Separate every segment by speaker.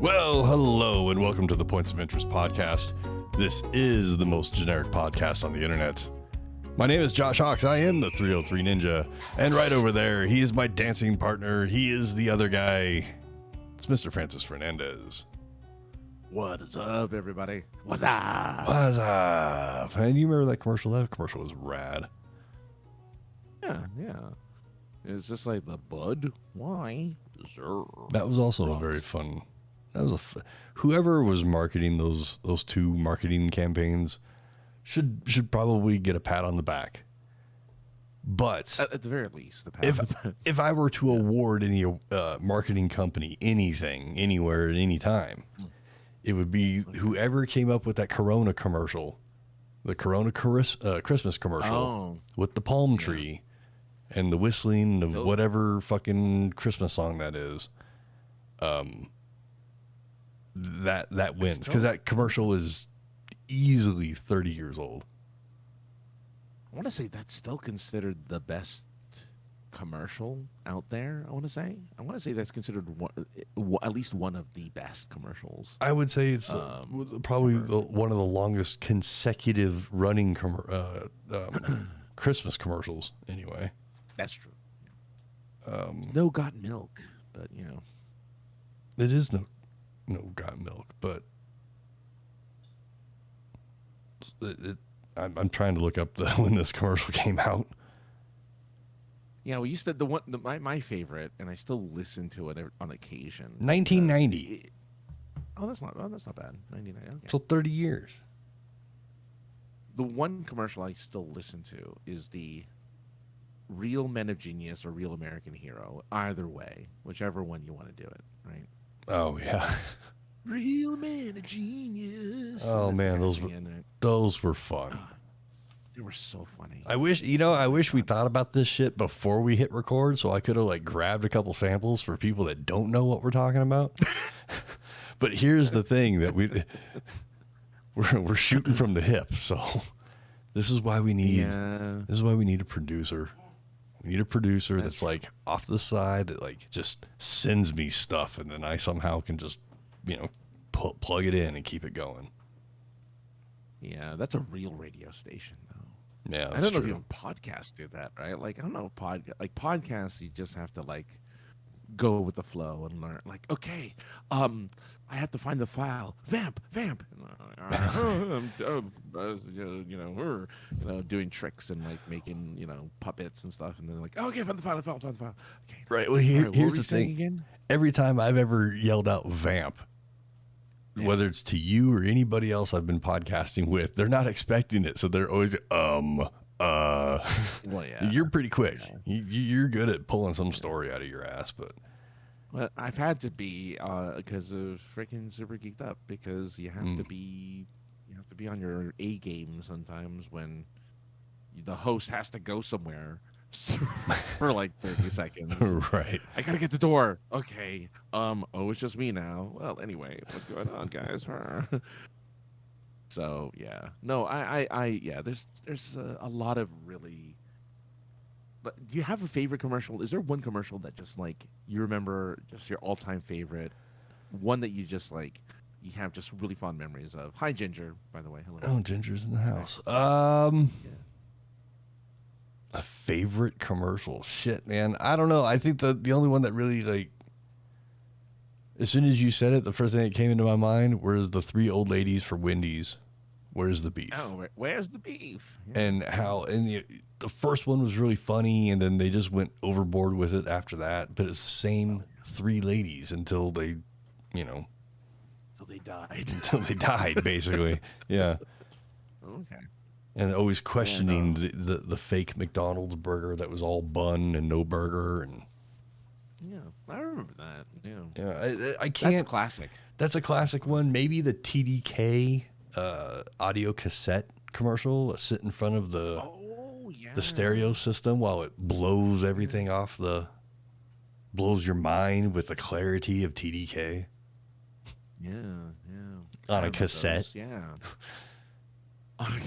Speaker 1: Well, hello, and welcome to the Points of Interest podcast. This is the most generic podcast on the internet. My name is Josh Hawks. I am the 303 Ninja. And right over there, he is my dancing partner. He is the other guy. It's Mr. Francis Fernandez.
Speaker 2: What is up, everybody? What's up?
Speaker 1: What's up? And you remember that commercial? That commercial was rad.
Speaker 2: Yeah. It's just like the Bud. Why? Sure.
Speaker 1: That was also a very fun. That was whoever was marketing those two marketing campaigns should probably get a pat on the back. But
Speaker 2: at the very least, the pat.
Speaker 1: If I were to award any marketing company anything, anywhere, at any time, it would be whoever came up with that Corona commercial, the Corona Christmas commercial with the palm tree and the whistling of whatever fucking Christmas song that is. That wins because that commercial is easily 30 years old.
Speaker 2: I want to say that's still considered the best commercial out there. I want to say that's considered at least one of the best commercials.
Speaker 1: I would say it's probably one of the longest consecutive running Christmas commercials. Anyway,
Speaker 2: that's true. No got milk, but you know,
Speaker 1: it is no got milk, but I'm trying to look up when this commercial came out.
Speaker 2: Yeah, we used to my favorite, and I still listen to it on occasion.
Speaker 1: 1990.
Speaker 2: That's not bad. 1990. Okay.
Speaker 1: So 30 years.
Speaker 2: The one commercial I still listen to is the Real Men of Genius or Real American Hero. Either way, whichever one you want to do it, right?
Speaker 1: Oh yeah.
Speaker 2: Real Man of Genius.
Speaker 1: Oh man, those were fun.
Speaker 2: They were so funny.
Speaker 1: I wish we thought about this shit before we hit record, so I could have grabbed a couple samples for people that don't know what we're talking about. But here's the thing that we're shooting from the hip, so this is why we need a producer. We need a producer that's off to the side that just sends me stuff, and then I somehow can just plug it in and keep it going.
Speaker 2: Yeah, that's a real radio station, though.
Speaker 1: Yeah,
Speaker 2: I don't know if even podcasts do that, right? I don't know if podcasts, you just have to go with the flow and learn. Okay, I have to find the file. Vamp. We're doing tricks and making puppets and stuff, and then okay, find the file. Okay,
Speaker 1: right. Well, here's the thing. Again? Every time I've ever yelled out "vamp," whether it's to you or anybody else I've been podcasting with, they're not expecting it, so they're always well, yeah. You're pretty quick. Yeah. You're good at pulling some story out of your ass, but
Speaker 2: well, I've had to be because of freaking Super Geeked Up, because you have to be on your A game sometimes when the host has to go somewhere for 30 seconds.
Speaker 1: Right.
Speaker 2: I gotta get the door. Okay. It's just me now. Well, anyway, what's going on, guys? So yeah, no, there's a lot of really. But do you have a favorite commercial? Is there one commercial that just you remember, just your all-time favorite, one that you just you have just really fond memories of? Hi, Ginger, by the way. Hello.
Speaker 1: Oh, Ginger's in the house. A favorite commercial? Shit, man, I don't know. I think the only one that really as soon as you said it, the first thing that came into my mind was the three old ladies for Wendy's. Where's the beef?
Speaker 2: Oh, where's the beef? Yeah.
Speaker 1: And how the first one was really funny, and then they just went overboard with it after that. But it's the same three ladies until they, until
Speaker 2: they died.
Speaker 1: Until they died, basically. Yeah.
Speaker 2: Okay.
Speaker 1: And always questioning the fake McDonald's burger that was all bun and no burger, and.
Speaker 2: Yeah, I remember that.
Speaker 1: Yeah, I can't.
Speaker 2: That's a classic.
Speaker 1: That's a classic one. Maybe the TDK audio cassette commercial, sit in front of the stereo system while it blows everything off blows your mind with the clarity of TDK.
Speaker 2: Yeah.
Speaker 1: On a cassette.
Speaker 2: Those, yeah. I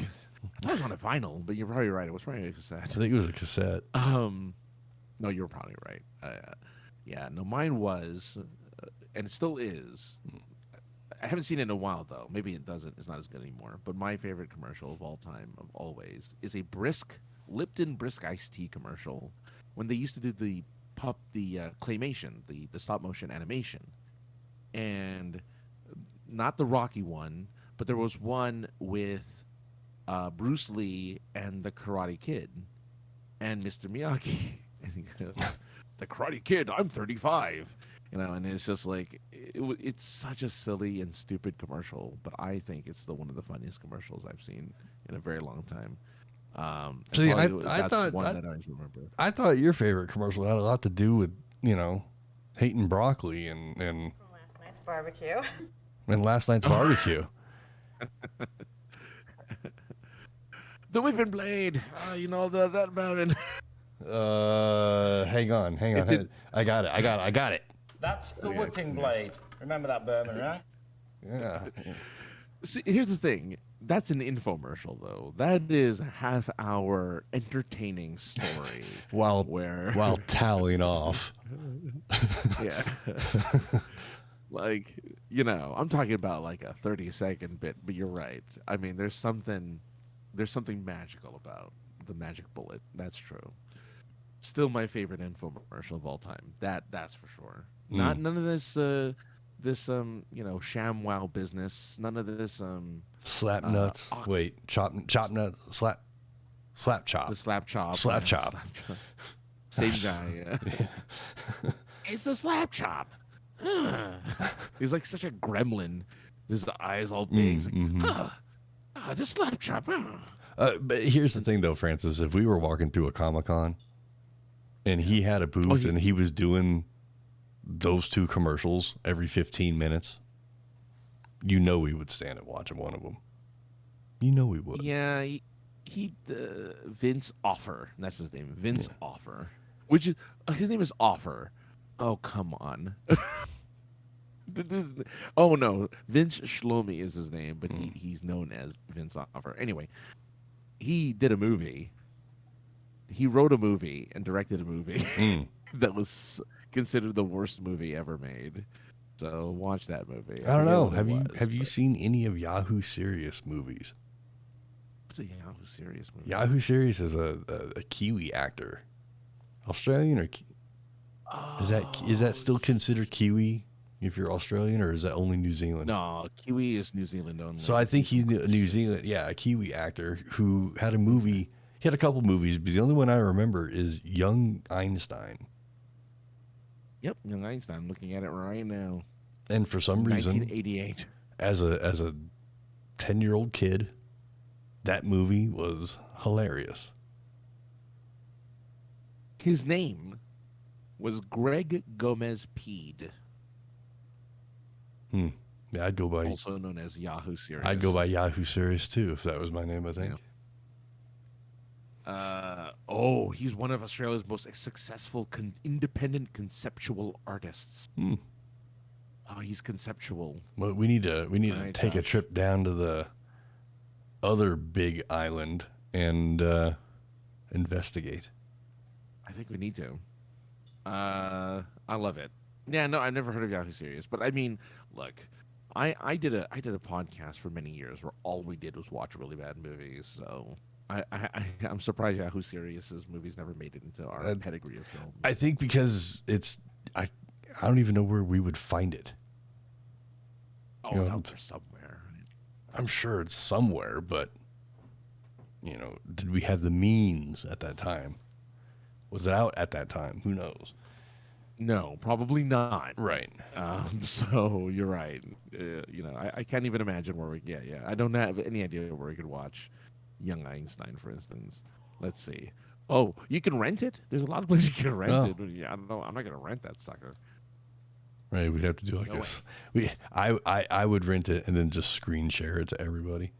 Speaker 2: thought it was on a vinyl, but you're probably right. It was probably a cassette.
Speaker 1: I think it was a cassette.
Speaker 2: No, you're probably right. Yeah, no, mine was and it still is. I haven't seen it in a while though. Maybe it doesn't. It's not as good anymore. But my favorite commercial of all time, of always, is a Lipton brisk iced tea commercial. When they used to do the claymation, the stop motion animation, and not the Rocky one, but there was one with Bruce Lee and the Karate Kid and Mr. Miyagi. And he goes, "The Karate Kid, I'm 35." And it's just like it's such a silly and stupid commercial, but I think it's one of the funniest commercials I've seen in a very long time.
Speaker 1: See, I
Speaker 2: that's
Speaker 1: thought
Speaker 2: one that I always remember.
Speaker 1: I thought your favorite commercial had a lot to do with hating broccoli and
Speaker 3: Last night's barbecue.
Speaker 1: and last night's barbecue.
Speaker 2: The whipping blade, that about it.
Speaker 1: Hang on. I got it.
Speaker 4: That's the whipping blade. Remember that, Berman, right?
Speaker 1: Yeah.
Speaker 2: See, here's the thing. That's an infomercial, though. That is a half-hour entertaining story.
Speaker 1: While toweling off.
Speaker 2: Yeah. Like, I'm talking about like a 30-second bit, but you're right. I mean, there's something magical about the magic bullet. That's true. Still my favorite infomercial of all time. That's for sure. None of this ShamWow business. None of this
Speaker 1: Slap nuts. Wait, chop nuts. Slap chop.
Speaker 2: The slap chop.
Speaker 1: Slap chop.
Speaker 2: Same guy. Yeah. It's the slap chop. He's like such a gremlin. The eyes all big. He's like, the slap chop.
Speaker 1: But here's the thing, though, Francis. If we were walking through a Comic-Con and he had a booth and he was doing those two commercials every 15 minutes, we would stand and watch one of them. We would.
Speaker 2: Yeah, he Vince Offer. That's his name. Vince Offer. Which is his name is Offer. Oh, come on. Oh no, Vince Shlomi is his name, but he's known as Vince Offer. Anyway, he did a movie. He wrote a movie and directed a movie that was considered the worst movie ever made. So watch that movie.
Speaker 1: I don't know. Have you seen any of Yahoo Serious movies?
Speaker 2: What's a Yahoo Serious movie?
Speaker 1: Yahoo Serious is a Kiwi actor. Australian or is that still considered Kiwi if you're Australian, or is that only New Zealand?
Speaker 2: No, Kiwi is New Zealand only.
Speaker 1: So I think he's New Zealand. Yeah, a Kiwi actor who had a movie. He had a couple movies, but the only one I remember is Young Einstein.
Speaker 2: Yep, Young Einstein. I'm looking at it right now.
Speaker 1: And for some reason,
Speaker 2: 1988.
Speaker 1: As a 10-year-old kid, that movie was hilarious.
Speaker 2: His name was Greg Gomez Peed.
Speaker 1: Yeah, I'd go by
Speaker 2: also known as Yahoo Serious.
Speaker 1: I'd go by Yahoo Serious too if that was my name, I think.
Speaker 2: Yeah. He's one of Australia's most successful independent conceptual artists. Oh, he's conceptual.
Speaker 1: Well, we need to take a trip down to the other big island and investigate.
Speaker 2: I think we need to. I love it. Yeah, no, I've never heard of Yahoo Serious, but I mean, look, I did a podcast for many years where all we did was watch really bad movies. So I'm surprised Yahoo Serious's movies never made it into our pedigree of films.
Speaker 1: I think because I don't even know where we would find it.
Speaker 2: Oh, it's out there somewhere.
Speaker 1: I'm sure it's somewhere, but did we have the means at that time? Was it out at that time? Who knows?
Speaker 2: No, probably not.
Speaker 1: Right.
Speaker 2: So you're right. I can't even imagine where we. Yeah. I don't have any idea where we could watch Young Einstein, for instance. Let's see. Oh, you can rent it. There's a lot of places you can rent it. Yeah, I don't know. I'm not gonna rent that sucker.
Speaker 1: Right. We'd have to do like this. I would rent it and then just screen share it to everybody.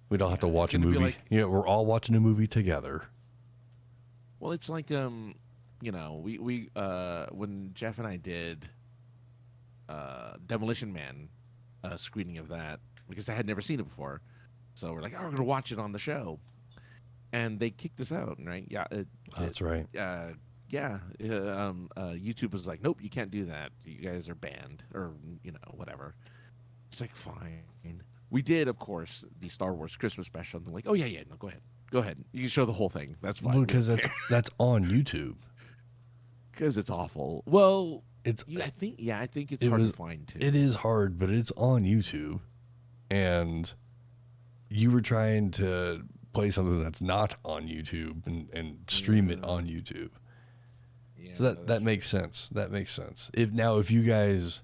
Speaker 1: We'd all have to watch a movie. We're all watching a movie together.
Speaker 2: Well, it's like we when Jeff and I did Demolition Man screening of that, because I had never seen it before, so we're like, we're gonna watch it on the show, and they kicked us out, right? Yeah,
Speaker 1: that's right.
Speaker 2: YouTube was like, nope, you can't do that. You guys are banned, or whatever. It's like, fine. We did, of course, the Star Wars Christmas special. And they're like, oh yeah, no, go ahead. You can show the whole thing. That's fine.
Speaker 1: Because that's on YouTube.
Speaker 2: Because it's awful. Well,
Speaker 1: It's
Speaker 2: I think it's hard to find too.
Speaker 1: It is hard, but it's on YouTube, and you were trying to play something that's not on YouTube and stream it on YouTube.
Speaker 2: Yeah,
Speaker 1: So that makes sense. That makes sense. If you guys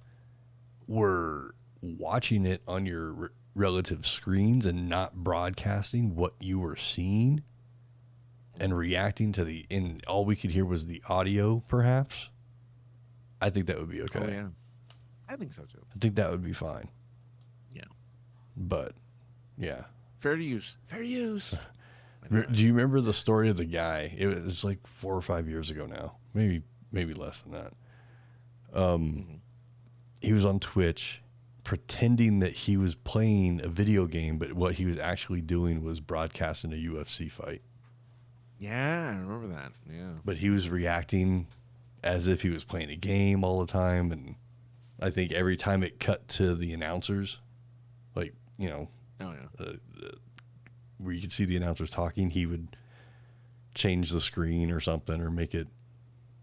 Speaker 1: were watching it on your relative screens and not broadcasting what you were seeing and reacting to and all we could hear was the audio, perhaps, I think that would be okay.
Speaker 2: Oh yeah, I think so too.
Speaker 1: I think that would be fine.
Speaker 2: Yeah,
Speaker 1: But yeah.
Speaker 2: fair use.
Speaker 1: Do you remember the story of the guy? It was like 4 or 5 years ago now, maybe less than that. He was on Twitch pretending that he was playing a video game, but what he was actually doing was broadcasting a UFC fight.
Speaker 2: Yeah, I remember that. Yeah,
Speaker 1: But he was reacting as if he was playing a game all the time, and I think every time it cut to the announcers, like,
Speaker 2: oh yeah,
Speaker 1: where you could see the announcers talking, he would change the screen or something, or make it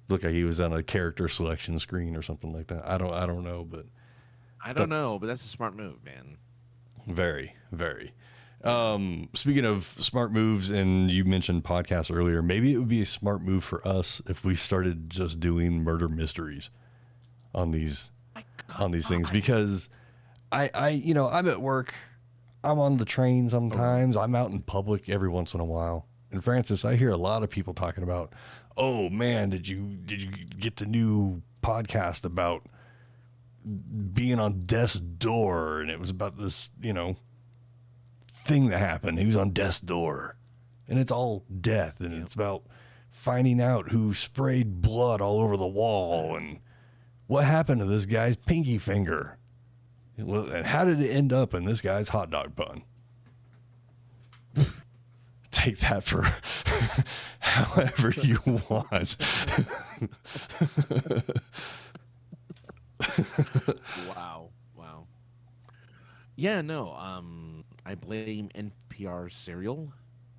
Speaker 1: look like he was on a character selection screen or something like that. I don't know, but
Speaker 2: I don't know, but that's a smart move, man.
Speaker 1: very, very. Speaking of smart moves, and you mentioned podcasts earlier, maybe it would be a smart move for us if we started just doing murder mysteries on these things, because I'm at work, I'm on the train sometimes, I'm out in public every once in a while. And Francis, I hear a lot of people talking about, oh man, did you get the new podcast about being on death's door? And it was about this, thing that happened. He was on death's door, and it's all death, and it's about finding out who sprayed blood all over the wall and what happened to this guy's pinky finger. Well, and how did it end up in this guy's hot dog bun? Take that for however you want.
Speaker 2: Wow. Yeah, no. I blame NPR Serial.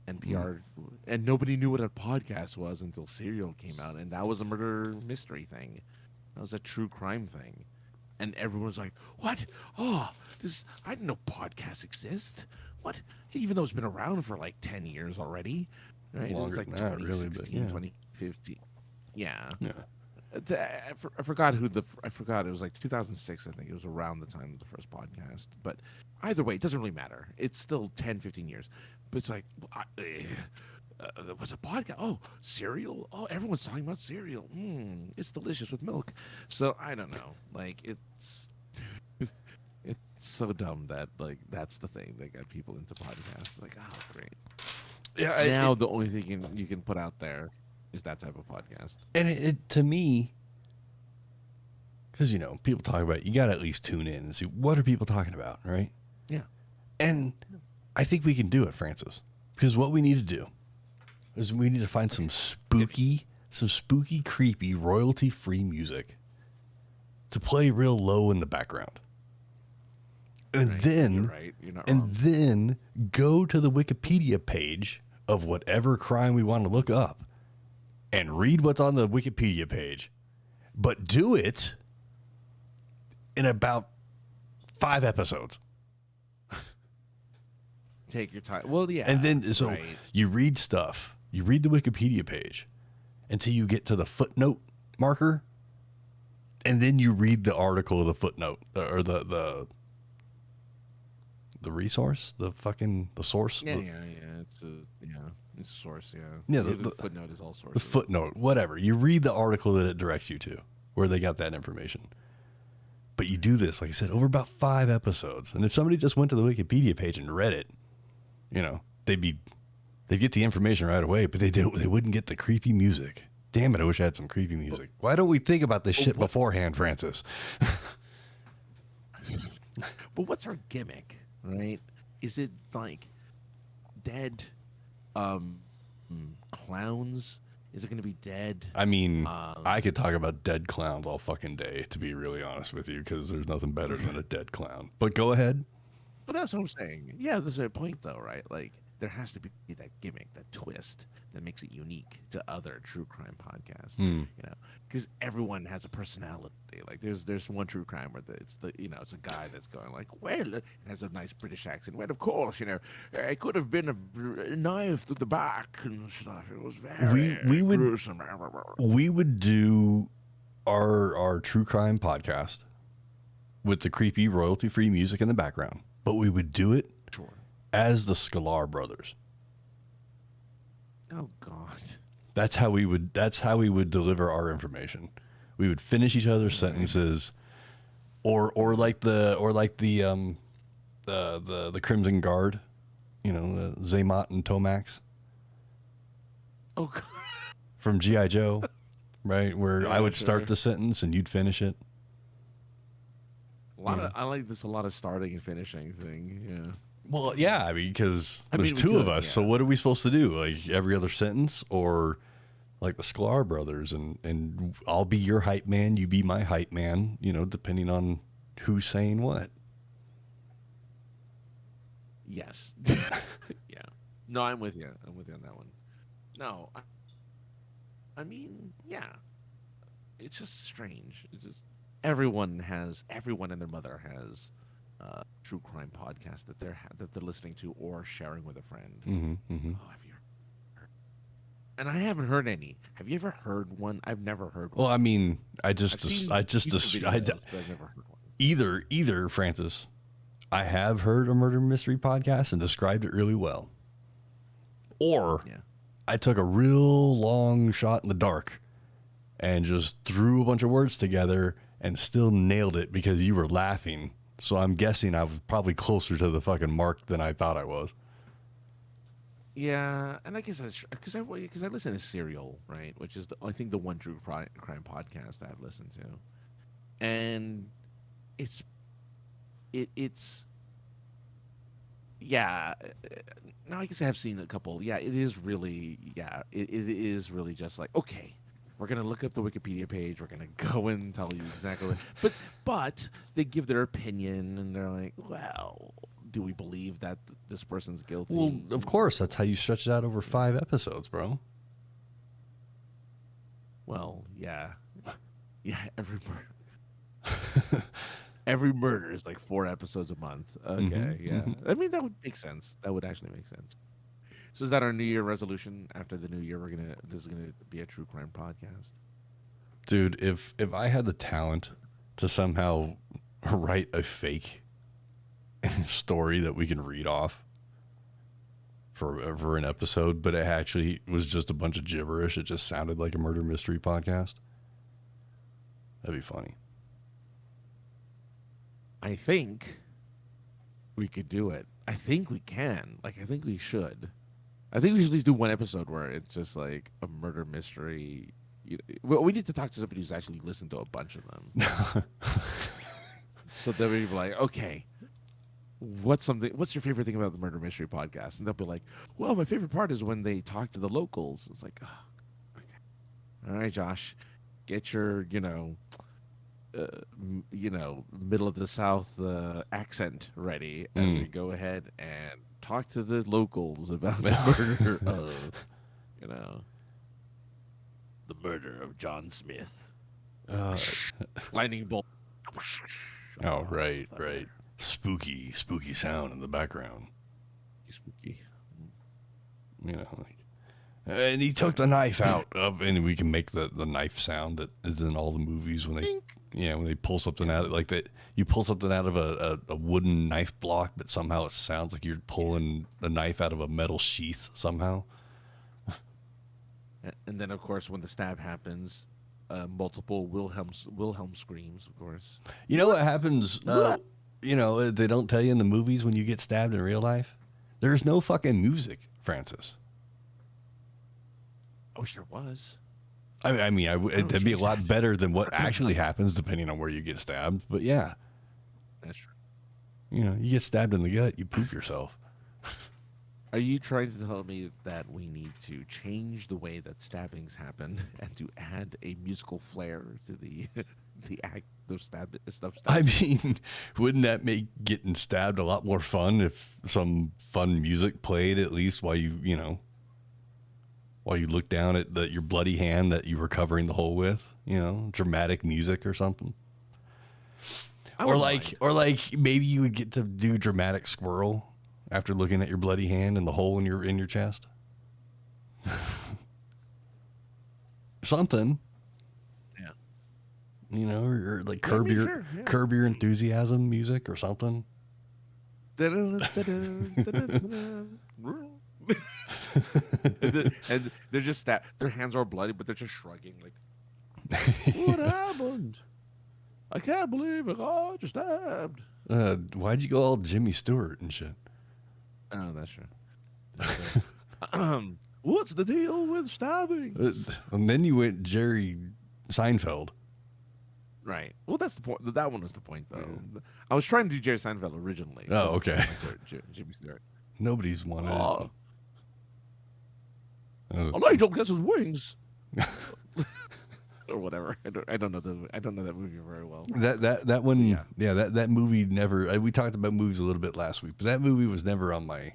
Speaker 2: NPR, and nobody knew what a podcast was until Serial came out, and that was a murder mystery thing. That was a true crime thing, and everyone was like, "What? Oh, I didn't know podcasts exist. What? Even though it's been around for like 10 years already, right?
Speaker 1: Longer
Speaker 2: It was like
Speaker 1: than that, really,
Speaker 2: 2016,
Speaker 1: but yeah.
Speaker 2: 2015. Yeah.
Speaker 1: Yeah.
Speaker 2: I forgot I forgot. It was like 2006, I think. It was around the time of the first podcast. But either way, it doesn't really matter. It's still 10, 15 years. But it's like, what's a podcast? Oh, cereal? Oh, everyone's talking about cereal. It's delicious with milk. So I don't know. Like, it's so dumb that, like, that's the thing that got people into podcasts. Like, oh, great.
Speaker 1: Yeah.
Speaker 2: Now the only thing you can put out there is that type of podcast.
Speaker 1: And it to me, because people talk about it, you got to at least tune in and see what are people talking about, right?
Speaker 2: Yeah.
Speaker 1: And I think we can do it, Francis, because what we need to do is we need to find some spooky, creepy, royalty-free music to play real low in the background, and then
Speaker 2: You're right. You're not wrong.
Speaker 1: then go to the Wikipedia page of whatever crime we want to look up and read what's on the Wikipedia page, but do it in about 5 episodes.
Speaker 2: Take your time. Well, yeah.
Speaker 1: And then, so
Speaker 2: right.
Speaker 1: you read stuff, you read the Wikipedia page until you get to the footnote marker, and then you read the article of the footnote, or the resource, the source.
Speaker 2: Yeah. It's a source. Yeah. The footnote is all sources.
Speaker 1: The footnote, whatever. You read the article that it directs you to, where they got that information. But you do this, like I said, over about 5 episodes. And if somebody just went to the Wikipedia page and read it, they'd get the information right away, but they wouldn't get the creepy music. Damn it, I wish I had some creepy music. Why don't we think about this shit beforehand, Francis?
Speaker 2: But what's our gimmick, right? Is it like dead clowns Is it going to be dead?
Speaker 1: I mean, I could talk about dead clowns all fucking day, to be really honest with you, because there's nothing better than a dead clown. But go ahead.
Speaker 2: But that's what I'm saying. Yeah, there's a point though, right? Like there has to be that gimmick, that twist that makes it unique to other true crime podcasts. You know, because everyone has a personality. Like there's one true crime where it's a guy that's going like, well, it has a nice British accent. Well, of course, it could have been a knife through the back and stuff. It was very gruesome.
Speaker 1: We would do our true crime podcast with the creepy royalty free music in the background. But we would do it as the Sklar brothers.
Speaker 2: Oh God.
Speaker 1: That's how we would deliver our information. We would finish each other's sentences, or like the Crimson Guard, Zaymot and Tomax.
Speaker 2: Oh God.
Speaker 1: From G.I. Joe, right? Where I would start the sentence and you'd finish it.
Speaker 2: I like this a lot of starting and finishing thing. Yeah.
Speaker 1: Well, yeah, I mean, because there's two of us. Yeah. So what are we supposed to do? Like every other sentence, or like the Sklar brothers, and I'll be your hype man, you be my hype man. Depending on who's saying what.
Speaker 2: Yes. Yeah. No, I'm with you. I'm with you on that one. No, I mean, yeah. It's just strange. It's just. Everyone and their mother has a true crime podcast that they're listening to or sharing with a friend. Oh, have you heard? And I haven't heard any. Have you ever heard one? I've never heard one.
Speaker 1: Well, I mean, I've never heard one. Either Francis, I have heard a murder mystery podcast and described it really well, or I took a real long shot in the dark and just threw a bunch of words together and still nailed it because you were laughing. So I'm guessing I was probably closer to the fucking mark than I thought I was.
Speaker 2: Yeah, and I guess because I listen to Serial, right, which is I think the one true crime podcast I've listened to, and it's yeah. Now I guess I have seen a couple. Yeah, it is really it is really just like okay. We're going to look up the Wikipedia page. We're going to go and tell you exactly what. But they give their opinion, and they're like, well, do we believe that this person's guilty?
Speaker 1: Well, of course. That's how you stretch it out over 5 episodes, bro.
Speaker 2: Well, yeah. Yeah, every murder is like 4 episodes a month. Okay, yeah. I mean, that would make sense. That would actually make sense. So is that our New Year resolution? After the New Year, this is gonna be a true crime podcast.
Speaker 1: Dude, if I had the talent to somehow write a fake story that we can read off for an episode, but it actually was just a bunch of gibberish, it just sounded like a murder mystery podcast, that'd be funny.
Speaker 2: I think we could do it. I think we can. I think we should. I think we should at least do one episode where it's just like a murder mystery. We need to talk to somebody who's actually listened to a bunch of them. So they'll be like, okay, what's your favorite thing about the murder mystery podcast? And they'll be like, well, my favorite part is when they talk to the locals. It's like, oh, okay. All right, Josh, get your, middle of the South accent ready as we go ahead and talk to the locals about the murder of, the murder of John Smith. Lightning bolt.
Speaker 1: Oh, right. Spooky sound in the background.
Speaker 2: Spooky.
Speaker 1: And he took the knife out of, and we can make the knife sound that is in all the movies when they pull something out, like that. You pull something out of a wooden knife block, but somehow it sounds like you're pulling a knife out of a metal sheath somehow.
Speaker 2: And then, of course, when the stab happens, multiple Wilhelm screams, of course.
Speaker 1: You know what happens? They don't tell you in the movies when you get stabbed in real life. There's no fucking music, Francis.
Speaker 2: I wish there was.
Speaker 1: It'd be a lot better than what actually happens, depending on where you get stabbed. But yeah,
Speaker 2: that's true.
Speaker 1: You get stabbed in the gut, you poop yourself.
Speaker 2: Are you trying to tell me that we need to change the way that stabbings happen and to add a musical flair to the the act of stuff?
Speaker 1: I mean, wouldn't that make getting stabbed a lot more fun if some fun music played at least while while you look down at your bloody hand that you were covering the hole with, dramatic music or something. Or like maybe you would get to do dramatic squirrel after looking at your bloody hand and the hole in your chest. Something.
Speaker 2: Yeah.
Speaker 1: Or like curb your enthusiasm music or something.
Speaker 2: And they're just their hands are bloody, but they're just shrugging like, what happened? I can't believe I got just stabbed.
Speaker 1: Why'd you go all Jimmy Stewart and shit?
Speaker 2: Oh, that's true. What's the deal with stabbings?
Speaker 1: And then you went Jerry Seinfeld.
Speaker 2: Right. Well, that's the point. That one was the point, though. Yeah. I was trying to do Jerry Seinfeld originally.
Speaker 1: Oh, okay.
Speaker 2: Jimmy Stewart.
Speaker 1: Nobody's wanted it.
Speaker 2: A angel gets his wings. Or whatever. I don't know that movie very well.
Speaker 1: That one, yeah. That movie never. We talked about movies a little bit last week, but that movie was never on my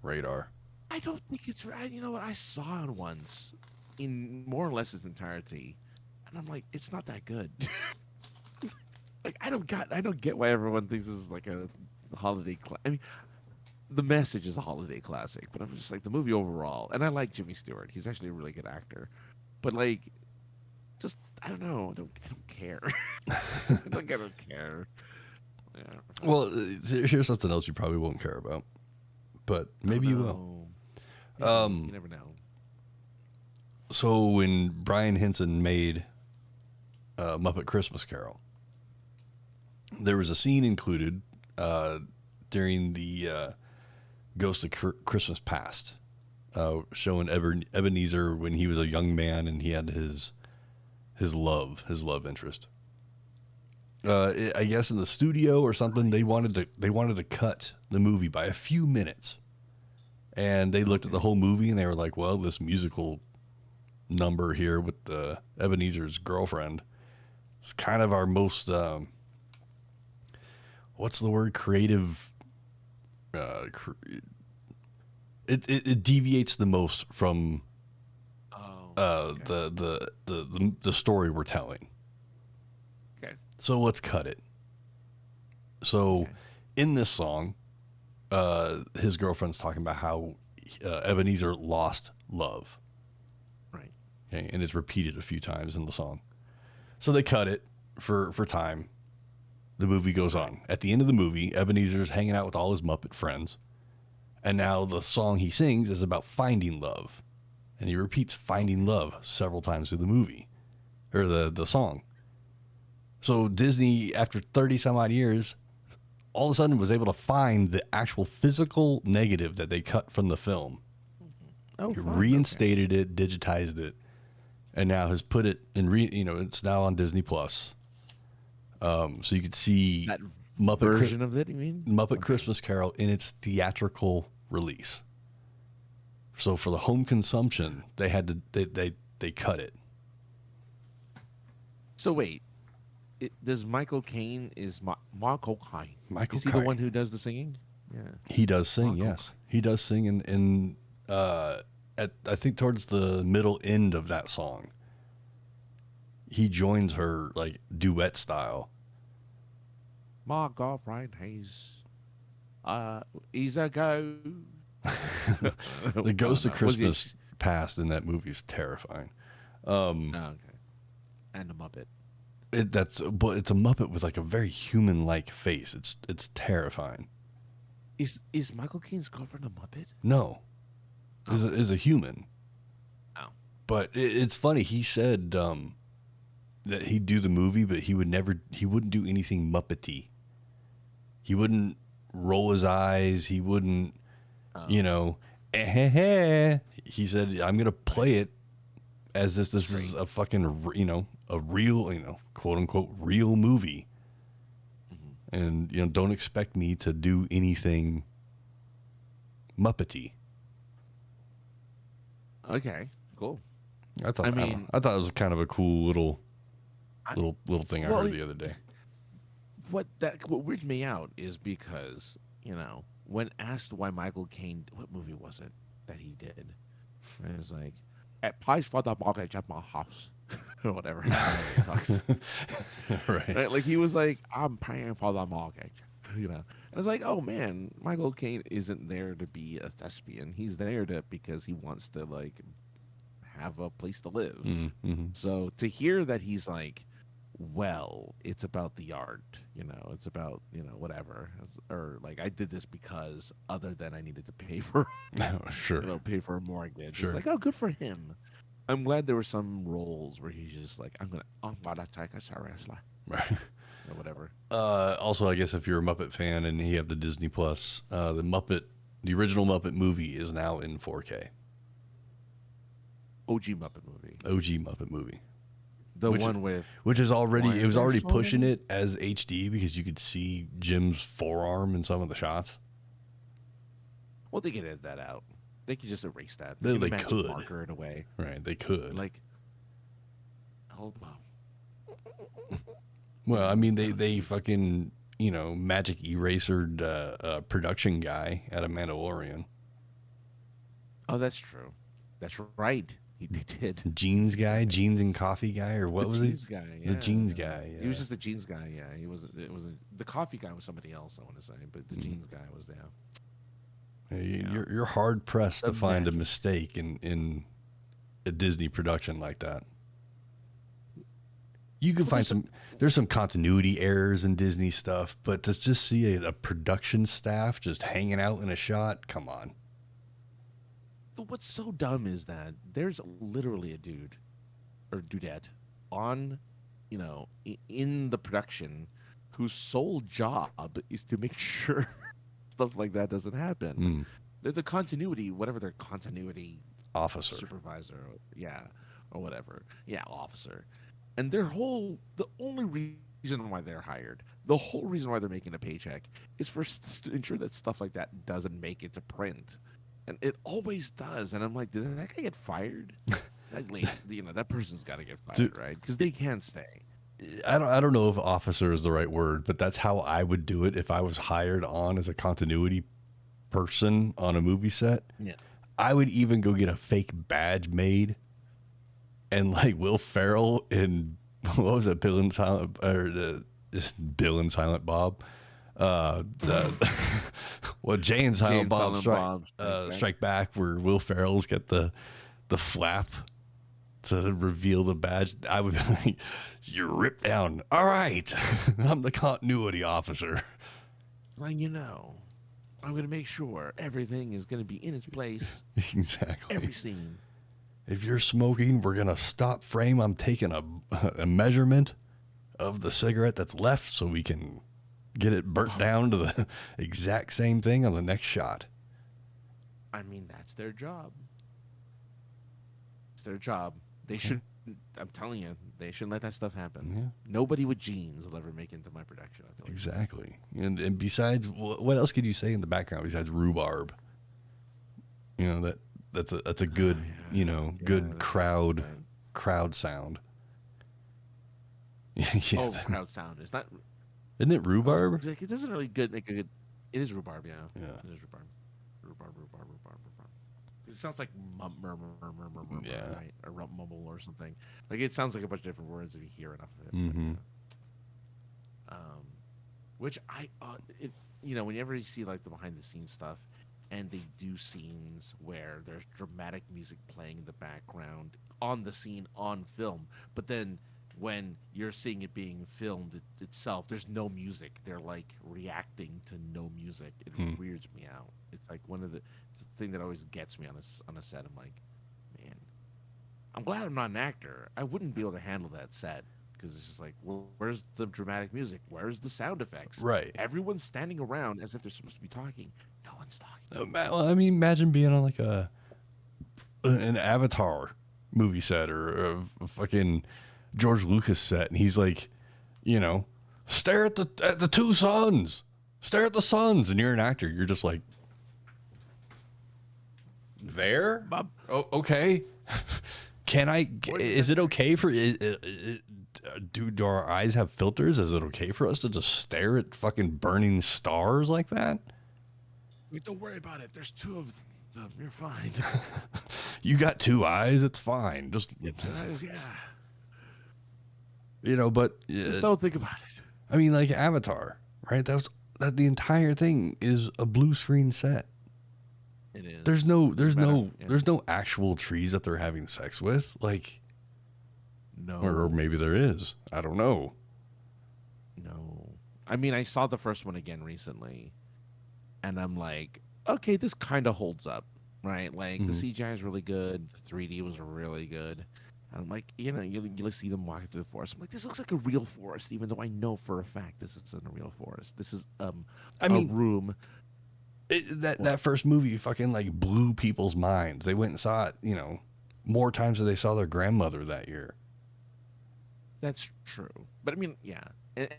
Speaker 1: radar.
Speaker 2: I don't think it's right. You know what? I saw it once, in more or less its entirety, and I'm like, it's not that good. Like I don't get why everyone thinks this is like a holiday. I mean, the message is a holiday classic, but I'm just like the movie overall, and I like Jimmy Stewart. He's actually a really good actor, but like. Just I don't know. I don't care. I don't care. Yeah.
Speaker 1: Well, here's something else you probably won't care about, but maybe you will.
Speaker 2: Yeah, you never know.
Speaker 1: So when Brian Henson made Muppet Christmas Carol, there was a scene included during the Ghost of Christmas Past, showing Ebenezer when he was a young man and he had his love interest. I guess in the studio or something, they wanted to cut the movie by a few minutes, and they looked at the whole movie and they were like, "Well, this musical number here with Ebenezer's girlfriend is kind of our most what's the word? Creative. It deviates the most from." The story we're telling.
Speaker 2: Okay.
Speaker 1: So let's cut it. So in this song, his girlfriend's talking about how Ebenezer lost love.
Speaker 2: Right.
Speaker 1: Okay, and it's repeated a few times in the song. So they cut it for time. The movie goes on. At the end of the movie, Ebenezer's hanging out with all his Muppet friends. And now the song he sings is about finding love. And he repeats finding love several times through the movie, or the song. So Disney, after 30 some odd years, all of a sudden was able to find the actual physical negative that they cut from the film.
Speaker 2: Oh,
Speaker 1: reinstated it, digitized it, and now has put it in, it's now on Disney Plus. So you could see
Speaker 2: that
Speaker 1: Muppet
Speaker 2: version of it, you mean?
Speaker 1: Muppet Christmas Carol in its theatrical release. So for the home consumption, they had to they cut it.
Speaker 2: So wait, does Michael Caine Michael Caine? Is he
Speaker 1: Caine.
Speaker 2: the one who does the singing? Yeah,
Speaker 1: he does sing. Yes, he does sing in at I think towards the middle end of that song. He joins her like duet style.
Speaker 2: My girlfriend, he's a go.
Speaker 1: The Ghost of Christmas Past in that movie is terrifying.
Speaker 2: Okay. And a Muppet.
Speaker 1: But it's a Muppet with like a very human-like face. It's terrifying.
Speaker 2: Is Michael Caine's girlfriend a Muppet?
Speaker 1: No, is a human.
Speaker 2: Oh,
Speaker 1: but it's funny. He said that he'd do the movie, but he wouldn't do anything Muppety. He wouldn't roll his eyes. He wouldn't. He said, I'm going to play it as if this is a fucking, a real, quote unquote, real movie. Mm-hmm. And, don't expect me to do anything Muppety.
Speaker 2: Okay, cool.
Speaker 1: I thought it was kind of a cool little thing I heard the other day.
Speaker 2: What weirded me out is because, when asked why Michael Caine, what movie was it that he did? And it was like, at Pies for the mortgage at my house. Or whatever. He talks. Right? Like he was like, I'm paying for the mortgage. And it's like, oh man, Michael Caine isn't there to be a thespian. He's there because he wants to like have a place to live.
Speaker 1: Mm-hmm.
Speaker 2: So to hear that he's like, well, it's about the art, it's about, whatever. Or like I did this because other than I needed to pay for
Speaker 1: sure.
Speaker 2: Pay for a mortgage.
Speaker 1: Sure.
Speaker 2: It's like, oh, good for him. I'm glad there were some roles where he's just like, I'm gonna take a seriously.
Speaker 1: Right.
Speaker 2: Or whatever.
Speaker 1: Also, I guess if you're a Muppet fan and you have the Disney Plus, the original Muppet movie is now in 4K.
Speaker 2: OG Muppet movie.
Speaker 1: OG Muppet movie.
Speaker 2: Which is already
Speaker 1: it was already pushing it as HD because you could see Jim's forearm in some of the shots.
Speaker 2: Well, they could edit that out. They could just erase that.
Speaker 1: They
Speaker 2: could
Speaker 1: could
Speaker 2: marker it away.
Speaker 1: Right, they could.
Speaker 2: Like, hold on.
Speaker 1: Well, I mean, they fucking magic erasered a production guy at a Mandalorian.
Speaker 2: Oh, that's true. That's right. They did.
Speaker 1: Jeans and coffee guy, or what was he? The jeans guy. Yeah.
Speaker 2: He was just the jeans guy. Yeah, he was. It was the coffee guy was somebody else. I want to say, but the jeans guy was there.
Speaker 1: You're hard pressed to find a mistake in a Disney production like that. You can find there's some continuity errors in Disney stuff, but to just see a production staff just hanging out in a shot, come on.
Speaker 2: What's so dumb is that there's literally a dude or dudette on, in the production whose sole job is to make sure stuff like that doesn't happen. They're the continuity, whatever their continuity
Speaker 1: officer,
Speaker 2: supervisor, or whatever. Yeah, officer. And the only reason why they're hired, the whole reason why they're making a paycheck is to ensure that stuff like that doesn't make it to print. And it always does. And I'm like, did that guy get fired? That person's got to get fired, right? Because they can't stay.
Speaker 1: I don't know if officer is the right word, but that's how I would do it if I was hired on as a continuity person on a movie set.
Speaker 2: Yeah.
Speaker 1: I would even go get a fake badge made, and like Will Ferrell in what was it, Bill and Silent Bob. Jay and Silent Bob Strike Back, where Will Ferrell's got the flap to reveal the badge. I would be like, you're ripped down. All right, I'm the continuity officer.
Speaker 2: Like, I'm going to make sure everything is going to be in its place.
Speaker 1: Exactly.
Speaker 2: Every scene.
Speaker 1: If you're smoking, we're going to stop frame. I'm taking a measurement of the cigarette that's left so we can get it burnt down to the exact same thing on the next shot.
Speaker 2: I mean, that's their job. It's their job. They should, I'm telling you, they shouldn't let that stuff happen.
Speaker 1: Yeah. Nobody
Speaker 2: with jeans will ever make it into my production. I tell you.
Speaker 1: Exactly. And besides, what else could you say in the background besides rhubarb? That's a good, good crowd sound.
Speaker 2: Crowd sound. It's not.
Speaker 1: Isn't it rhubarb?
Speaker 2: It doesn't really make a good. It is rhubarb, yeah.
Speaker 1: Yeah.
Speaker 2: It is rhubarb. Rhubarb. It sounds like murmur, right? Or mumble or something. Like it sounds like a bunch of different words if you hear enough of it.
Speaker 1: Mm-hmm.
Speaker 2: Which whenever you see like the behind the scenes stuff, and they do scenes where there's dramatic music playing in the background on the scene on film, but then when you're seeing it being filmed itself, there's no music. They're like reacting to no music. It weirds me out. It's like it's the thing that always gets me on a set. I'm like, man, I'm glad I'm not an actor. I wouldn't be able to handle that set because it's just like, well, where's the dramatic music? Where's the sound effects?
Speaker 1: Right.
Speaker 2: Everyone's standing around as if they're supposed to be talking. No one's talking.
Speaker 1: Well, I mean, imagine being on like an Avatar movie set or a fucking George Lucas set, and he's like, stare at the two suns, stare at the suns, and you're an actor. You're just like, there?
Speaker 2: Bob.
Speaker 1: Oh, okay. Is it okay for do our eyes have filters? Is it okay for us to just stare at fucking burning stars like that?
Speaker 2: Wait, don't worry about it. There's 2 of them. You're fine.
Speaker 1: You got 2 eyes. It's fine. Just
Speaker 2: yeah.
Speaker 1: but
Speaker 2: Just don't think about it.
Speaker 1: I mean, like Avatar, right? That the entire thing is a blue screen set.
Speaker 2: It is.
Speaker 1: There's no actual trees that they're having sex with, like.
Speaker 2: No.
Speaker 1: Or maybe there is. I don't know.
Speaker 2: No. I mean, I saw the first one again recently, and I'm like, okay, this kind of holds up, right? Like, the CGI is really good. The 3D was really good. And I'm like, you see them walking through the forest. I'm like, this looks like a real forest, even though I know for a fact this isn't a real forest. This is a room.
Speaker 1: That first movie fucking, like, blew people's minds. They went and saw it, more times than they saw their grandmother that year.
Speaker 2: That's true. But I mean, yeah.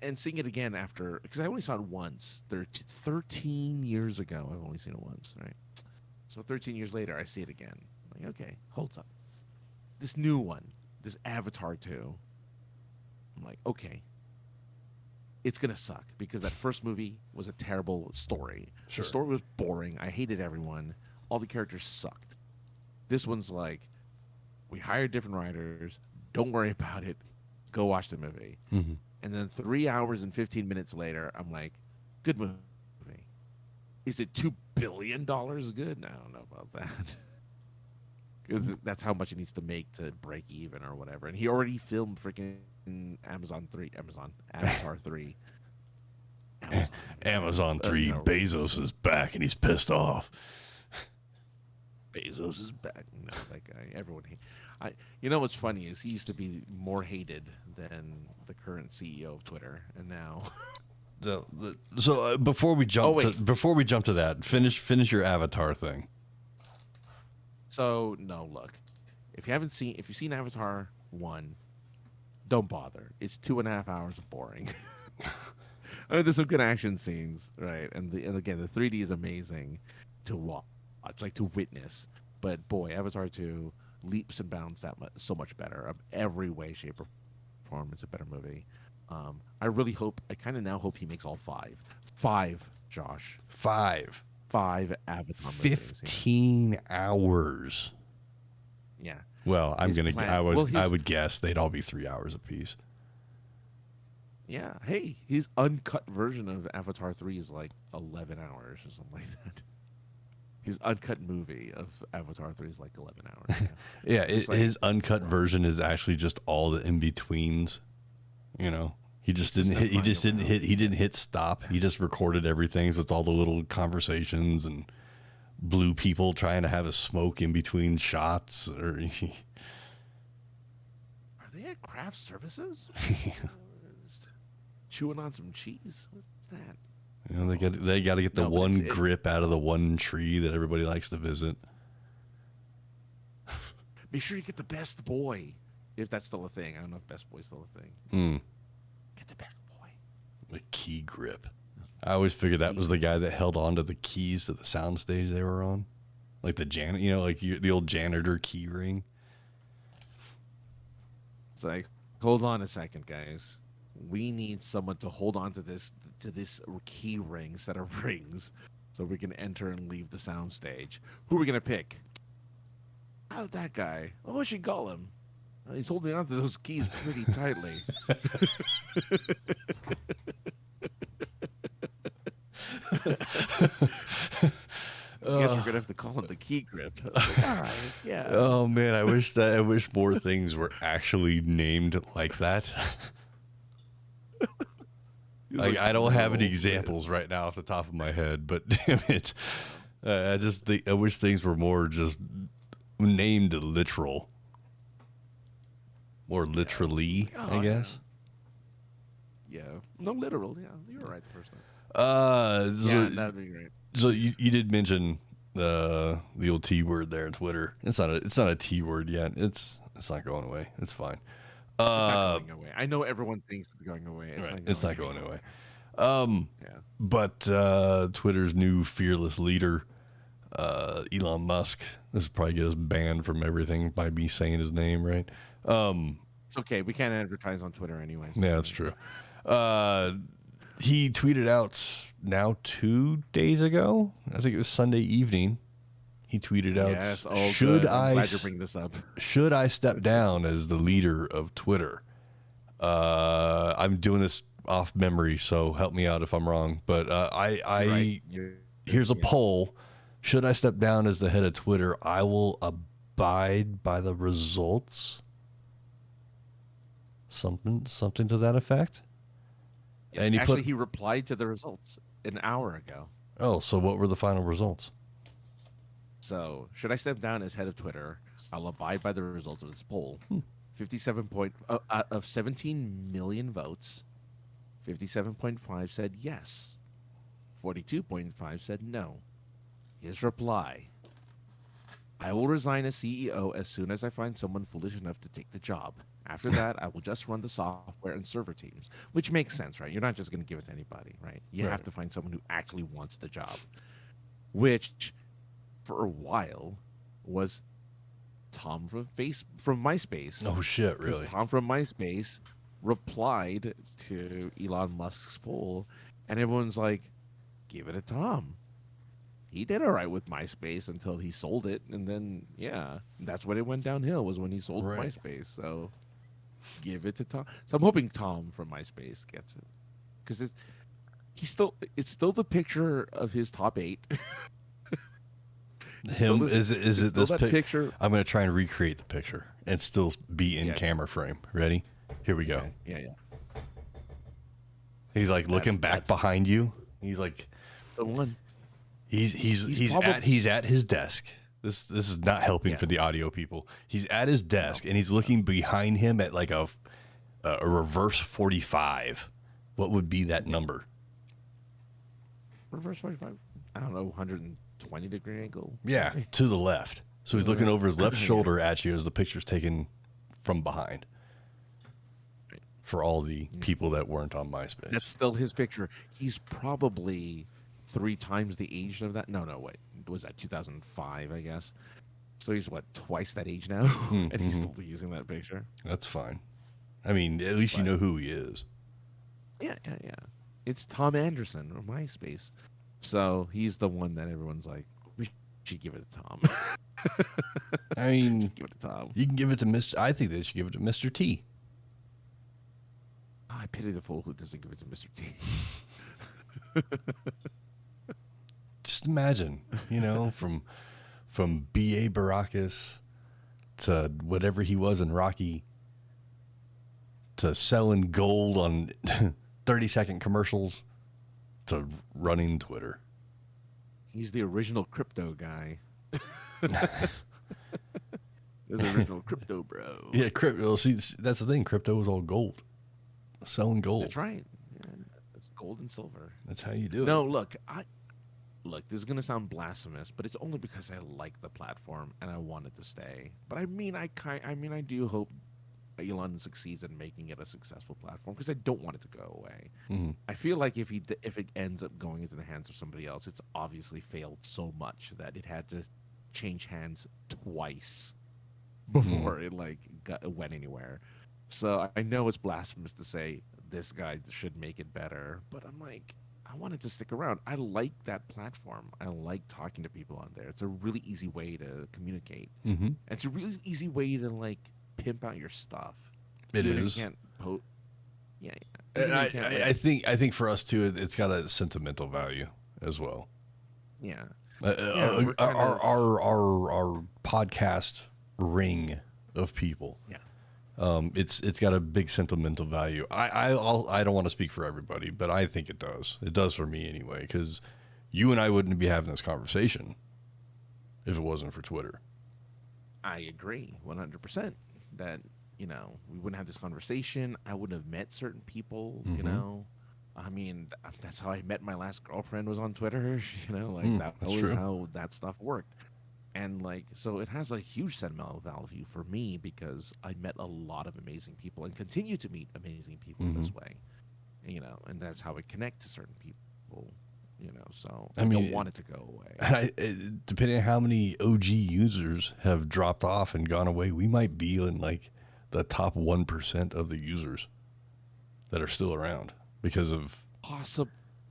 Speaker 2: And seeing it again after, because I only saw it once, 13 years ago. I've only seen it once, right? So 13 years later, I see it again. I'm like, okay, holds up. This new one, this Avatar 2, I'm like, okay, it's going to suck because that first movie was a terrible story.
Speaker 1: Sure.
Speaker 2: The story was boring. I hated everyone. All the characters sucked. This one's like, we hired different writers. Don't worry about it. Go watch the movie.
Speaker 1: Mm-hmm.
Speaker 2: And then 3 hours and 15 minutes later, I'm like, good movie. Is it $2 billion good? I don't know about that. Because that's how much it needs to make to break even or whatever. And he already filmed freaking Avatar 3.
Speaker 1: Amazon 3, Bezos is back and he's pissed off.
Speaker 2: Bezos is back. No, that guy. Everyone you know what's funny is he used to be more hated than the current CEO of Twitter, and now.
Speaker 1: So before we jump to that, finish your Avatar thing.
Speaker 2: So no, look, if you've seen Avatar 1, don't bother. It's 2.5 hours of boring. I mean, there's some good action scenes, right? And again, the 3D is amazing to watch, like to witness. But boy, Avatar 2 leaps and bounds so much better. Every way, shape, or form, it's a better movie. I kind of now hope he makes all 5. 5, Josh.
Speaker 1: 5
Speaker 2: Avatar
Speaker 1: 15
Speaker 2: movies.
Speaker 1: hours.
Speaker 2: Yeah.
Speaker 1: Well, I would guess they'd all be 3 hours apiece.
Speaker 2: Yeah. Hey, his uncut version of Avatar 3 is like 11 hours or something like that. His uncut movie of Avatar 3 is like 11 hours.
Speaker 1: Yeah, his uncut version is actually just all the in-betweens. He didn't hit stop. He just recorded everything. So it's all the little conversations and blue people trying to have a smoke in between shots. Are
Speaker 2: they at craft services? Chewing on some cheese? What's that?
Speaker 1: They got to get the one grip out of the one tree that everybody likes to visit.
Speaker 2: Make sure you get the best boy, if that's still a thing. I don't know if best boy's still a thing. Get the best boy.
Speaker 1: The key grip. I always figured that was the guy that held onto the keys to the soundstage they were on, like the the old janitor key ring.
Speaker 2: It's like, hold on a second, guys. We need someone to hold on to this key ring set of rings so we can enter and leave the soundstage. Who are we going to pick? Oh, that guy. What we should call him? He's holding on to those keys pretty tightly. I guess we're going to have to call him the key grip. Like, all right, yeah.
Speaker 1: Oh, man, I wish more things were actually named like that. Like, I don't have any examples right now off the top of my head, but damn it, I wish things were more just named literal, more literally, I guess.
Speaker 2: Yeah, no, literal. Yeah, you were right the first time. That'd be great.
Speaker 1: So you did mention the old T word there on Twitter. It's not a T word yet. It's not going away. It's fine.
Speaker 2: It's not going away. I know everyone thinks it's going away.
Speaker 1: It's not going away. But Twitter's new fearless leader Elon Musk. This will probably get us banned from everything by me saying his name, right?
Speaker 2: It's okay. We can't advertise on Twitter anyways.
Speaker 1: Yeah, that's true. He tweeted out now 2 days ago. I think it was Sunday evening. He tweeted out,
Speaker 2: Yes. Oh,
Speaker 1: should
Speaker 2: good. I'm
Speaker 1: I
Speaker 2: glad you're bringing this up.
Speaker 1: should I step down as the leader of Twitter? I'm doing this off memory, so help me out if I'm wrong. But
Speaker 2: Right.
Speaker 1: here's a poll. Should I step down as the head of Twitter? I will abide by the results. Something to that effect.
Speaker 2: Yes,
Speaker 1: And
Speaker 2: actually, he replied to the results an hour ago.
Speaker 1: Oh, so what were the final results?
Speaker 2: So, should I step down as head of Twitter? I'll abide by the results of this poll. 57 point out of 17 million votes, 57.5 said yes. 42.5 said no. His reply: I will resign as CEO as soon as I find someone foolish enough to take the job. After that, I will just run the software and server teams, which makes sense, right? You're not just going to give it to anybody, right? You have to find someone who actually wants the job, which for a while was Tom from MySpace.
Speaker 1: Oh shit, really?
Speaker 2: Tom from MySpace replied to Elon Musk's poll, and everyone's like, give it to Tom. He did all right with MySpace until he sold it, and then that's when it went downhill, was when he sold MySpace. So give it to Tom. So I'm hoping Tom from MySpace gets it, because it's still the picture of his top 8.
Speaker 1: Him is it this
Speaker 2: picture?
Speaker 1: I'm going to try and recreate the picture and still be in camera frame. Ready? Here we go.
Speaker 2: Okay. Yeah.
Speaker 1: He's like looking back behind you. He's like
Speaker 2: the one.
Speaker 1: He's at his desk. This is not helping for the audio people. He's at his desk and he's looking behind him at like a reverse 45. What would be that number?
Speaker 2: Reverse 45? I don't know, 120-degree angle.
Speaker 1: Yeah, to the left. So he's looking over his left shoulder at you as the picture's taken from behind. For all the people that weren't on MySpace.
Speaker 2: That's still his picture. He's probably 3 times the age of that. No, wait. Was that 2005, I guess? So he's, twice that age now? And he's still using that picture?
Speaker 1: That's fine. I mean, at least you know who he is.
Speaker 2: Yeah. It's Tom Anderson on MySpace. So he's the one that everyone's like, we should give it to Tom.
Speaker 1: I mean,
Speaker 2: just give it to Tom.
Speaker 1: You can give it to Mr. I think they should give it to Mr. T.
Speaker 2: I pity the fool who doesn't give it to Mr. T.
Speaker 1: Just imagine, from B.A. Baracus to whatever he was in Rocky to selling gold on 30-second commercials to running Twitter.
Speaker 2: He's the original crypto guy. He's the original crypto bro.
Speaker 1: Yeah, crypto. See, that's the thing. Crypto is all gold. Selling gold.
Speaker 2: That's right. Yeah, it's gold and silver.
Speaker 1: That's how you do it.
Speaker 2: No, look, this is gonna sound blasphemous, but it's only because I like the platform and I want it to stay. But I do hope Elon succeeds in making it a successful platform, because I don't want it to go away.
Speaker 1: Mm-hmm.
Speaker 2: I feel like if it ends up going into the hands of somebody else, it's obviously failed so much that it had to change hands twice before it went anywhere. So I know it's blasphemous to say this guy should make it better, but I'm like, I want it to stick around. I like that platform. I like talking to people on there. It's a really easy way to communicate.
Speaker 1: Mm-hmm.
Speaker 2: It's a really easy way to pimp out your stuff.
Speaker 1: It is.
Speaker 2: You can't yeah.
Speaker 1: And I think for us too, it's got a sentimental value as well.
Speaker 2: Yeah.
Speaker 1: Our podcast ring of people.
Speaker 2: Yeah.
Speaker 1: It's got a big sentimental value. I don't want to speak for everybody, but I think it does. It does for me anyway, because you and I wouldn't be having this conversation if it wasn't for Twitter.
Speaker 2: I agree 100% that, we wouldn't have this conversation. I wouldn't have met certain people, I mean, that's how I met my last girlfriend, was on Twitter, that was
Speaker 1: true.
Speaker 2: how that stuff worked. And so it has a huge sentimental value for me, because I met a lot of amazing people and continue to meet amazing people this way, and that's how I connect to certain people, So
Speaker 1: I mean,
Speaker 2: don't want it to go away.
Speaker 1: And depending on how many OG users have dropped off and gone away, we might be in like the top 1% of the users that are still around because of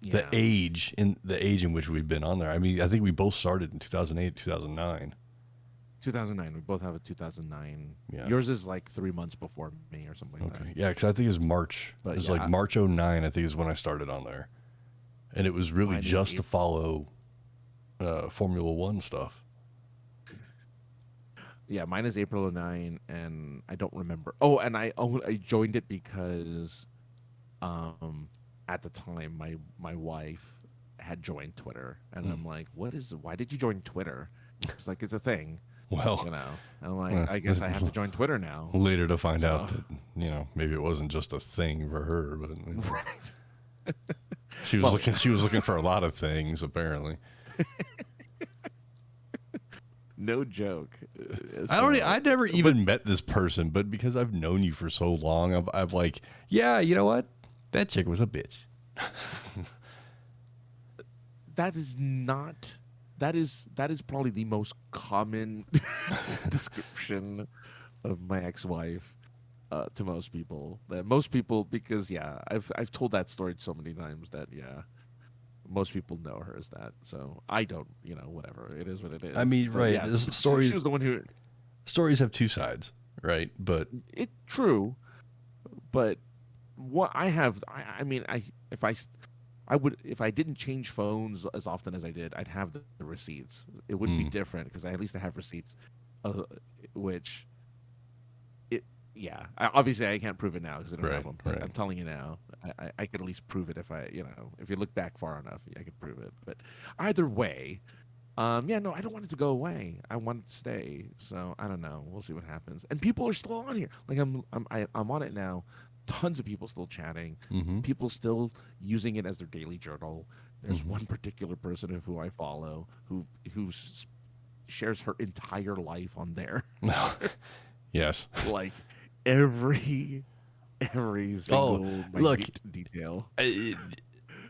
Speaker 1: the age in which we've been on there. I mean, I think we both started in 2008, 2009.
Speaker 2: 2009. We both have a 2009.
Speaker 1: Yeah.
Speaker 2: Yours is like 3 months before me or something like that.
Speaker 1: Yeah, because I think it was March.
Speaker 2: But
Speaker 1: it was
Speaker 2: yeah,
Speaker 1: like March 09, I think is when I started on there. And it was really just to follow Formula One stuff.
Speaker 2: Yeah, mine is April of 09, and I don't remember. Oh, and I joined it because at the time my wife had joined Twitter, and I'm like, why did you join Twitter? It's like, it's a thing.
Speaker 1: Well,
Speaker 2: and I'm like, I guess I have to join Twitter now.
Speaker 1: Later to find out that, maybe it wasn't just a thing for her, but
Speaker 2: right.
Speaker 1: She was looking for a lot of things, apparently.
Speaker 2: No joke.
Speaker 1: I never even met this person, but because I've known you for so long, I'm like, yeah, you know what? That chick was a bitch.
Speaker 2: That is probably the most common description of my ex-wife to most people. Because I've told that story so many times that most people know her as that. So I don't, whatever. It is what it is.
Speaker 1: I mean, right.
Speaker 2: Yeah,
Speaker 1: She
Speaker 2: was the one who.
Speaker 1: Stories have two sides, right? But
Speaker 2: It's true. But what I have, if I didn't change phones as often as I did, I'd have the receipts. It would be different because at least I have receipts, which. Obviously I can't prove it now because I don't have them. But I'm telling you now, I could at least prove it if if you look back far enough, I could prove it. But either way, I don't want it to go away. I want it to stay. So I don't know. We'll see what happens. And people are still on here. Like I'm on it now. Tons of people still chatting.
Speaker 1: Mm-hmm.
Speaker 2: People still using it as their daily journal. There's one particular person who I follow who shares her entire life on there.
Speaker 1: Yes.
Speaker 2: Like every single detail.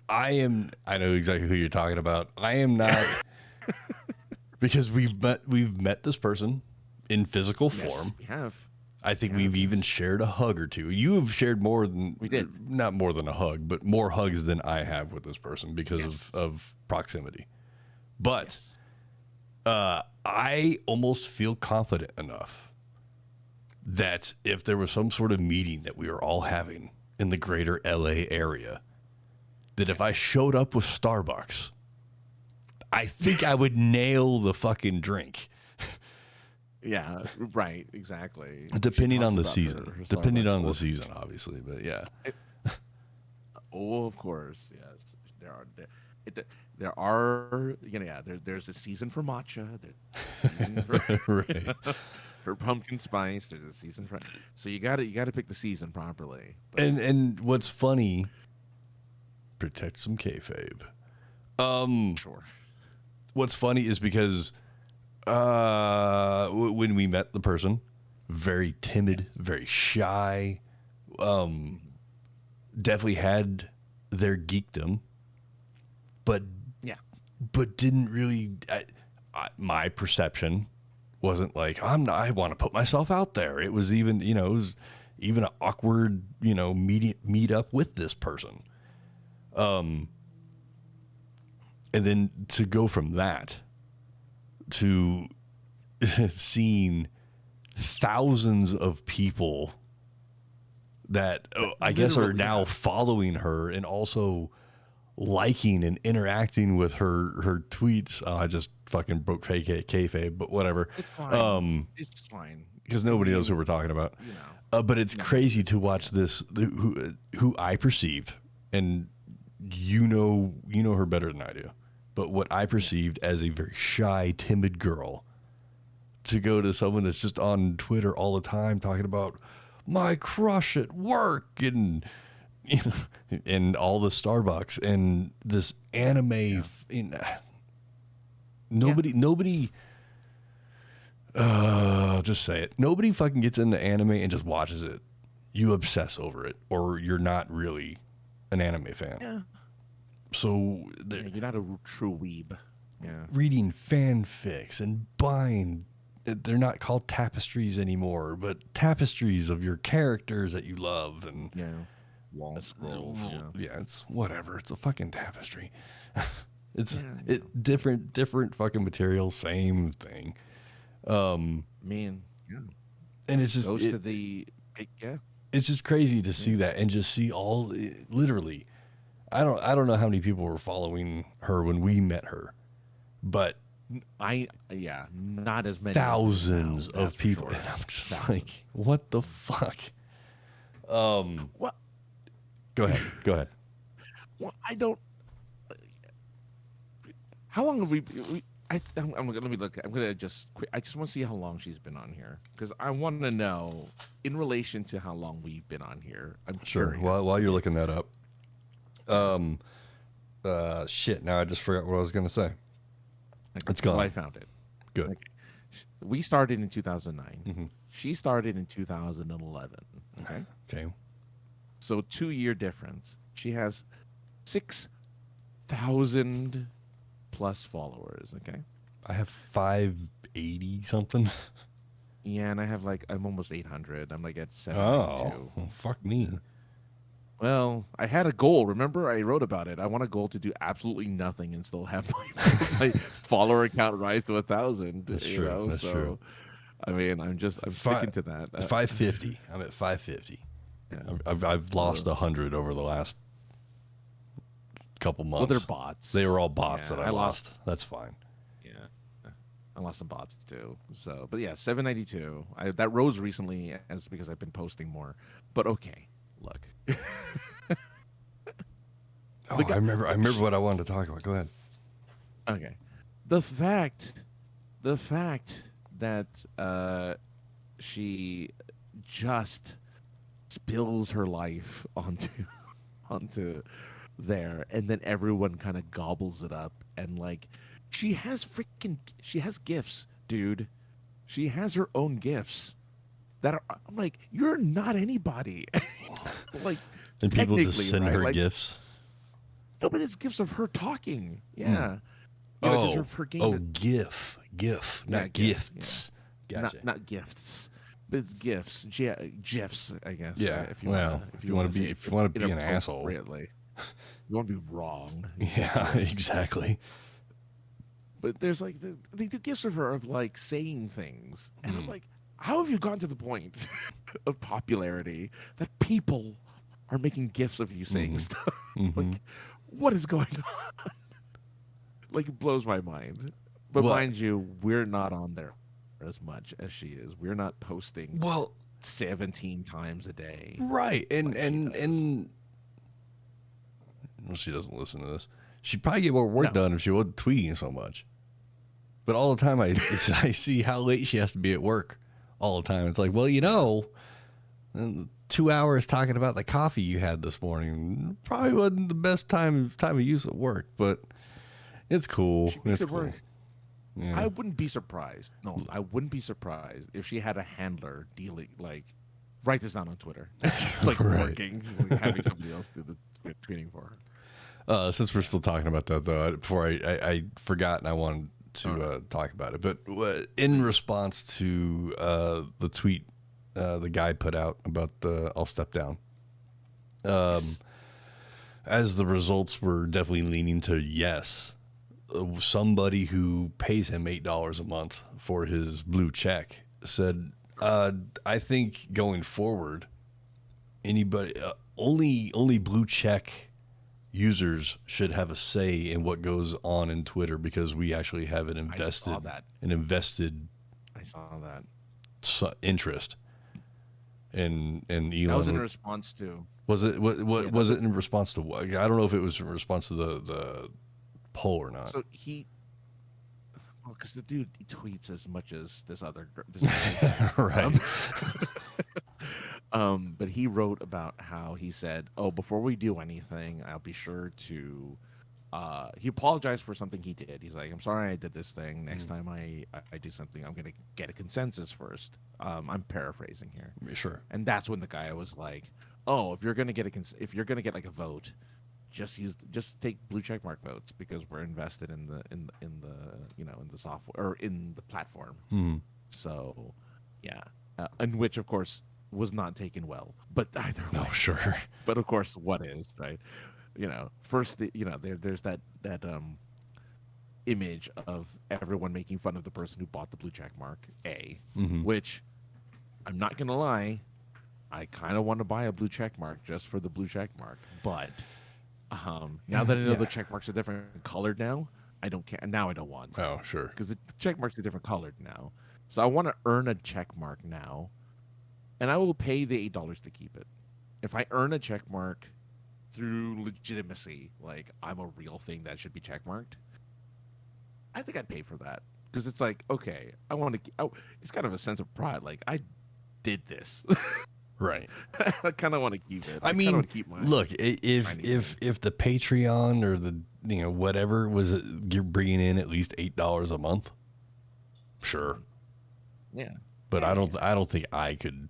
Speaker 1: I know exactly who you're talking about. I am not because we've met this person in physical form.
Speaker 2: Yes, we have.
Speaker 1: I think we've even shared a hug or two. You have shared more than
Speaker 2: we did.
Speaker 1: Not more than a hug, but more hugs than I have with this person because of proximity. But I almost feel confident enough that if there was some sort of meeting that we were all having in the greater LA area, that if I showed up with Starbucks, I think I would nail the fucking drink.
Speaker 2: Yeah, right, exactly.
Speaker 1: Depending on the season. Depending on the season, obviously, but yeah.
Speaker 2: Of course, yes. There are there's a season for matcha, there's a season for for pumpkin spice, there's a season for, so you got to pick the season properly. But.
Speaker 1: And what's funny, protect some kayfabe.
Speaker 2: Sure.
Speaker 1: What's funny is because when we met the person, very timid, very shy, definitely had their geekdom, but didn't really. My perception wasn't like I want to put myself out there. It was even an awkward meet up with this person, and then to go from that to seeing thousands of people that I guess are now following her and also liking and interacting with her tweets. I just fucking broke kayfabe, but whatever.
Speaker 2: It's fine. It's fine
Speaker 1: because nobody knows who we're talking about. But it's crazy to watch this. Who I perceived, and you know her better than I do. But what I perceived as a very shy, timid girl, to go to someone that's just on Twitter all the time talking about my crush at work and and all the Starbucks and this anime. Nobody. Just say it. Nobody fucking gets into anime and just watches it. You obsess over it, or you're not really an anime fan.
Speaker 2: Yeah.
Speaker 1: So
Speaker 2: Yeah, you're not a true weeb. Yeah.
Speaker 1: reading fanfics and buying, they're not called tapestries anymore, but tapestries of your characters that you love. And
Speaker 2: Yeah. Wall scrolls.
Speaker 1: yeah, it's whatever. It's a fucking tapestry. It's
Speaker 2: Yeah,
Speaker 1: different fucking material, same thing.
Speaker 2: Man. Yeah.
Speaker 1: And it's just
Speaker 2: Goes to the yeah.
Speaker 1: it's just crazy to see that and just see all literally. I don't know how many people were following her when we met her, but
Speaker 2: not as many.
Speaker 1: thousands
Speaker 2: as now,
Speaker 1: of
Speaker 2: that's for
Speaker 1: people,
Speaker 2: sure.
Speaker 1: and I'm just
Speaker 2: Thousands.
Speaker 1: like, what the fuck?
Speaker 2: Well,
Speaker 1: Go ahead.
Speaker 2: well, I don't. How long have we? I'm gonna let me look. I'm gonna just. I just want to see how long she's been on here because I want to know in relation to how long we've been on here. I'm
Speaker 1: Sure.
Speaker 2: curious.
Speaker 1: While you're looking that up, shit. Now I just forgot what I was gonna say. It's gone.
Speaker 2: Well, I found it.
Speaker 1: Good.
Speaker 2: Okay. We started in 2009.
Speaker 1: Mm-hmm.
Speaker 2: She started in 2011. Okay.
Speaker 1: Okay.
Speaker 2: So 2-year difference. She has 6,000 plus followers. Okay.
Speaker 1: I have 580 something.
Speaker 2: Yeah, and I'm almost 800. I'm like at 792.
Speaker 1: Oh, well, fuck me.
Speaker 2: Well, I had a goal. Remember, I wrote about it. I want a goal to do absolutely nothing and still have my follower count rise to 1,000.
Speaker 1: That's
Speaker 2: you
Speaker 1: true.
Speaker 2: know?
Speaker 1: That's
Speaker 2: so,
Speaker 1: true.
Speaker 2: I mean, I'm sticking to that.
Speaker 1: 550. I'm at 550.
Speaker 2: Yeah.
Speaker 1: I've lost 100 over the last couple months.
Speaker 2: Well, they're bots.
Speaker 1: They were all bots
Speaker 2: Yeah,
Speaker 1: that I lost. That's fine.
Speaker 2: Yeah, I lost some bots too. So, but yeah, 792. That rose recently as because I've been posting more. But okay, look.
Speaker 1: Oh, I remember what I wanted to talk about. Go ahead.
Speaker 2: Okay, the fact that she just spills her life onto there, and then everyone kind of gobbles it up, and like she has gifts, dude. She has her own gifts that are. I'm like, you're not anybody. Like,
Speaker 1: And people just
Speaker 2: technically,
Speaker 1: send
Speaker 2: right?
Speaker 1: her
Speaker 2: Like,
Speaker 1: gifts.
Speaker 2: No, but it's gifts of her talking. Yeah. You know, 'cause her game
Speaker 1: GIF, not
Speaker 2: Yeah,
Speaker 1: gifts.
Speaker 2: yeah.
Speaker 1: Gotcha.
Speaker 2: Not gifts, but it's gifs, gifs, I guess.
Speaker 1: Yeah,
Speaker 2: If you
Speaker 1: well,
Speaker 2: wanna,
Speaker 1: if you want to be an asshole,
Speaker 2: inappropriately. You want to be wrong.
Speaker 1: yeah, exactly.
Speaker 2: But there's like they do gifts of her of like saying things, and I'm like, how have you gotten to the point of popularity that people are making gifts of you saying stuff? Like, what is going on? Like, it blows my mind. But
Speaker 1: Well,
Speaker 2: mind you, we're not on there as much as she is. We're not posting
Speaker 1: Well,
Speaker 2: 17 times a day.
Speaker 1: right, and
Speaker 2: like she
Speaker 1: and
Speaker 2: does.
Speaker 1: and well, she doesn't listen to this. She'd probably get more work
Speaker 2: No.
Speaker 1: done if she wasn't tweeting so much. But all the time, I see how late she has to be at work. All the time, it's like, well, 2 hours talking about the coffee you had this morning probably wasn't the best time of use at work, but it's cool.
Speaker 2: She makes
Speaker 1: It's
Speaker 2: it
Speaker 1: cool.
Speaker 2: work.
Speaker 1: Yeah.
Speaker 2: I wouldn't be surprised. No, I wouldn't be surprised if she had a handler dealing, like, write this down on Twitter. It's like
Speaker 1: Right.
Speaker 2: working, like having somebody else do the tweeting for her.
Speaker 1: Since we're still talking about that, though, before I forgot and I wanted to talk about it, but in response to the tweet the guy put out about the I'll step down, as the results were definitely leaning to yes, somebody who pays him $8 a month for his blue check said, I think going forward, anybody only blue check users should have a say in what goes on in Twitter because we actually have an invested
Speaker 2: I saw that.
Speaker 1: interest in Elon.
Speaker 2: That was in response to.
Speaker 1: Was it was it in response to what? I don't know if it was in response to the poll or not.
Speaker 2: So because the dude he tweets as much as this other guy.
Speaker 1: Right.
Speaker 2: But he wrote about how he said, "Oh, before we do anything, I'll be sure to." He apologized for something he did. He's like, "I'm sorry I did this thing. Next time I do something, I'm gonna get a consensus first." I'm paraphrasing here.
Speaker 1: Sure.
Speaker 2: And that's when the guy was like, "Oh, if you're gonna get like a vote, just take blue check mark votes because we're invested in the software or in the platform. So, yeah, and which of course was not taken well, but either way.
Speaker 1: No, sure.
Speaker 2: But of course, what is right? First, there's that image of everyone making fun of the person who bought the blue check mark, which I'm not gonna lie, I kind of want to buy a blue check mark just for the blue check mark, but now that I know the check marks are different colored now, I don't care. Now I don't want to.
Speaker 1: Oh, sure.
Speaker 2: Because the check marks are different colored now. So I want to earn a check mark now, and I will pay the $8 to keep it. If I earn a check mark through legitimacy, like I'm a real thing that should be check marked, I think I'd pay for that. Because it's like, okay, I want to. Oh, it's kind of a sense of pride. Like I did this.
Speaker 1: Right.
Speaker 2: I kind of want to keep it.
Speaker 1: I mean,
Speaker 2: want to keep
Speaker 1: look, if the Patreon or the whatever was you're bringing in at least $8 a month, sure.
Speaker 2: Yeah.
Speaker 1: But I don't think I could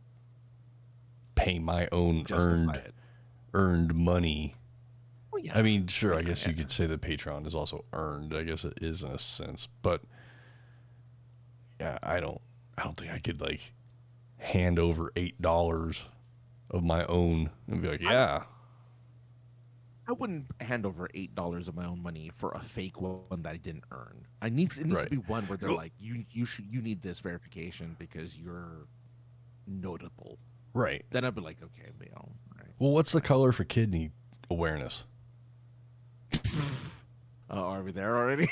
Speaker 1: pay my own earned money.
Speaker 2: Well, yeah.
Speaker 1: I mean, sure. I guess you could say that Patreon is also earned. I guess it is in a sense, but yeah, I don't think I could like hand over $8 of my own and be like, yeah.
Speaker 2: I wouldn't hand over $8 of my own money for a fake one that I didn't earn. It needs to be one where they're like, you need this verification because you're notable.
Speaker 1: Right.
Speaker 2: Then I'd be like, okay, all right.
Speaker 1: Well, what's the color for kidney awareness?
Speaker 2: Are we there already?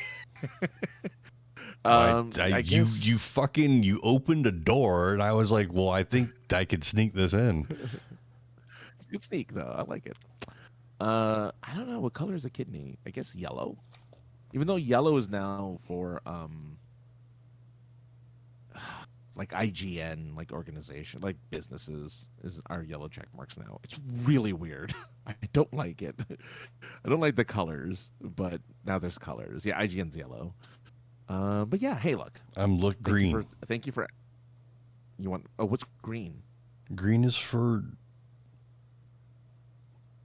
Speaker 1: I guess you opened a door and I was like, well, I think I could sneak this in.
Speaker 2: It's a good sneak though. I like it. I don't know what color is a kidney. I guess yellow. Even though yellow is now for like IGN, like organization, like businesses are yellow check marks now. It's really weird. I don't like it. I don't like the colors, but now there's colors. Yeah, IGN's yellow. But yeah, hey, look.
Speaker 1: Green.
Speaker 2: Thank you for. You want? Oh, what's green?
Speaker 1: Green is for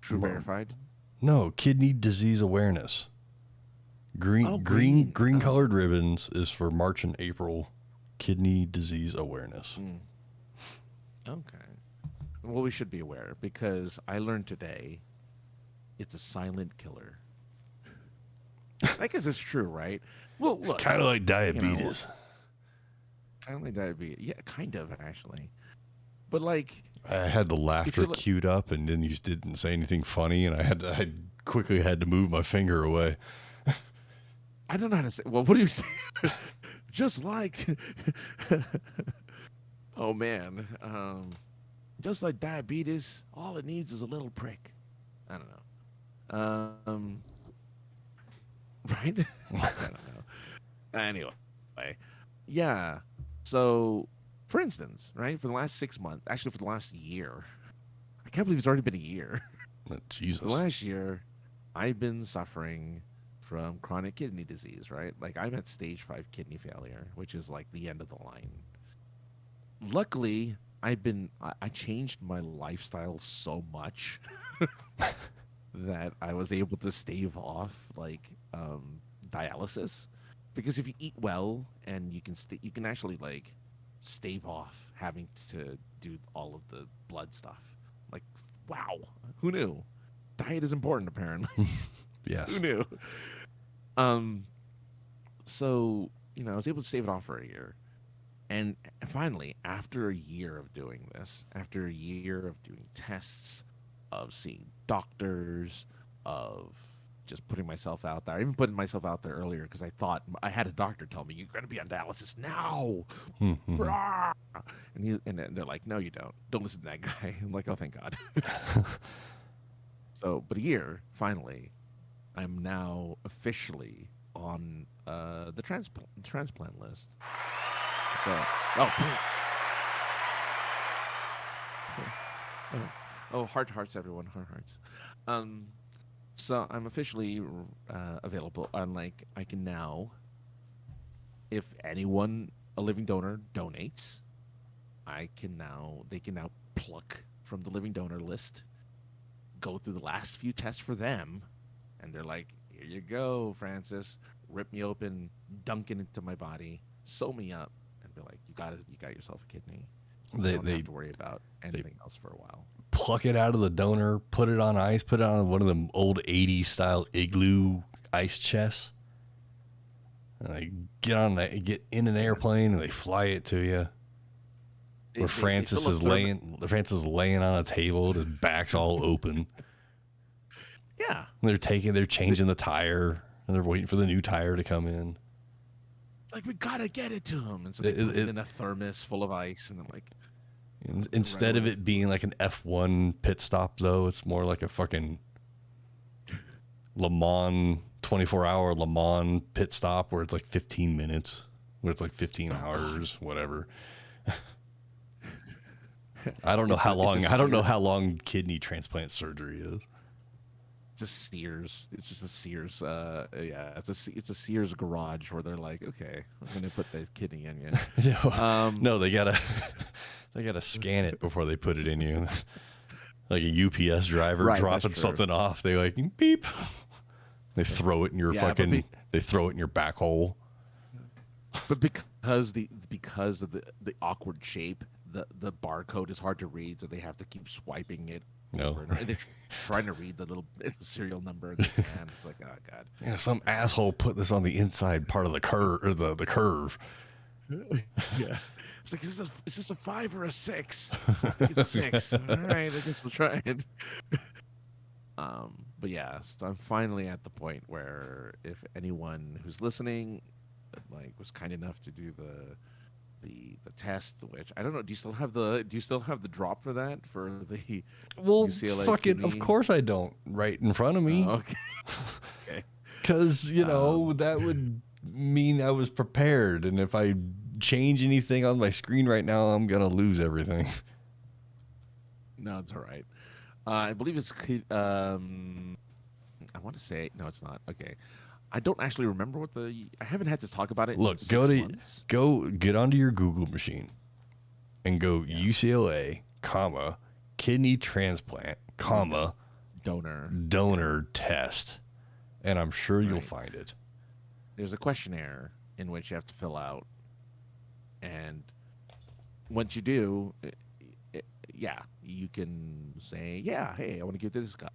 Speaker 2: True verified.
Speaker 1: No, kidney disease awareness. Green colored ribbons is for March and April kidney disease awareness.
Speaker 2: Okay. Well, we should be aware because I learned today it's a silent killer. I guess it's true, right? Well, look.
Speaker 1: Kind of like diabetes.
Speaker 2: Kind of like diabetes. Yeah, kind of, actually. But, like...
Speaker 1: I had the laughter queued up, and then you didn't say anything funny, and I quickly had to move my finger away.
Speaker 2: I don't know how to say... Well, what do you say? Just like... Oh, man. Just like diabetes, all it needs is a little prick. I don't know. Right? I don't know. Anyway, yeah. So, for instance, right, for the last 6 months, actually for the last year, I can't believe it's already been a year.
Speaker 1: Jesus.
Speaker 2: For the last year, I've been suffering from chronic kidney disease, right? Like, I'm at stage 5 kidney failure, which is like the end of the line. Luckily, I changed my lifestyle so much that I was able to stave off like dialysis, because if you eat well and you can actually like stave off having to do all of the blood stuff. Like, wow, who knew? Diet is important, apparently.
Speaker 1: Yes.
Speaker 2: Who knew? So I was able to stave it off for a year. And finally, after a year of doing this, after a year of doing tests, of seeing doctors, of just putting myself out there. I even put myself out there earlier because I thought I had a doctor tell me, you're going to be on dialysis now. And they're like, no, you don't. Don't listen to that guy. I'm like, oh, thank God. But a year, finally, I'm now officially on the transplant list. So, hearts, everyone, hearts. So I'm officially available. Unlike I can now, if anyone, a living donor, donates, they can now pluck from the living donor list, go through the last few tests for them, and they're like, "Here you go, Francis. Rip me open, dunk it into my body, sew me up, and be like, you got yourself a kidney. You don't have to worry about anything else for a while."
Speaker 1: Pluck it out of the donor, put it on ice, put it on one of them old 80s style igloo ice chests. And they get in an airplane and they fly it to you. Where Francis is laying on a table, his back's all open.
Speaker 2: Yeah.
Speaker 1: And they're changing the tire, and they're waiting for the new tire to come in.
Speaker 2: Like, we gotta get it to him. And so they put it in a thermos full of ice, and I'm like,
Speaker 1: instead of it being like an F1 pit stop, though, it's more like a fucking Le Mans 24-hour Le Mans pit stop where it's like 15 minutes, where it's like 15 hours, whatever. I don't know how long kidney transplant surgery is.
Speaker 2: It's a Sears. It's just a Sears. It's a Sears garage where they're like, okay, I'm gonna put the kidney in you.
Speaker 1: No, they gotta scan it before they put it in you. Like a UPS driver dropping something off, they like beep. They throw it in your they throw it in your back hole.
Speaker 2: But because of the awkward shape, the barcode is hard to read, so they have to keep swiping it.
Speaker 1: No,
Speaker 2: and they're trying to read the little serial number, and it's like, oh god.
Speaker 1: Yeah, some asshole put this on the inside part of the curve or the curve.
Speaker 2: Yeah, it's like, is this a 5 or a 6? I think it's a 6. All right, I guess we'll try it. But yeah, so I'm finally at the point where if anyone who's listening, like, was kind enough to do the test, which I don't know, do you still have the drop for that, for the UCLA
Speaker 1: fucking
Speaker 2: kidney?
Speaker 1: Of course I don't, right in front of me.
Speaker 2: Okay. Okay.
Speaker 1: Because that would mean I was prepared, and if I change anything on my screen right now, I'm gonna lose everything.
Speaker 2: No, it's all right. I believe it's I want to say, no, it's not. Okay. I don't actually remember I haven't had to talk about it.
Speaker 1: Look, go get onto your Google machine and go UCLA, kidney transplant, donor test, and I'm sure you'll find it.
Speaker 2: There's a questionnaire in which you have to fill out, and once you do, you can say, yeah, hey, I want to give it to this guy.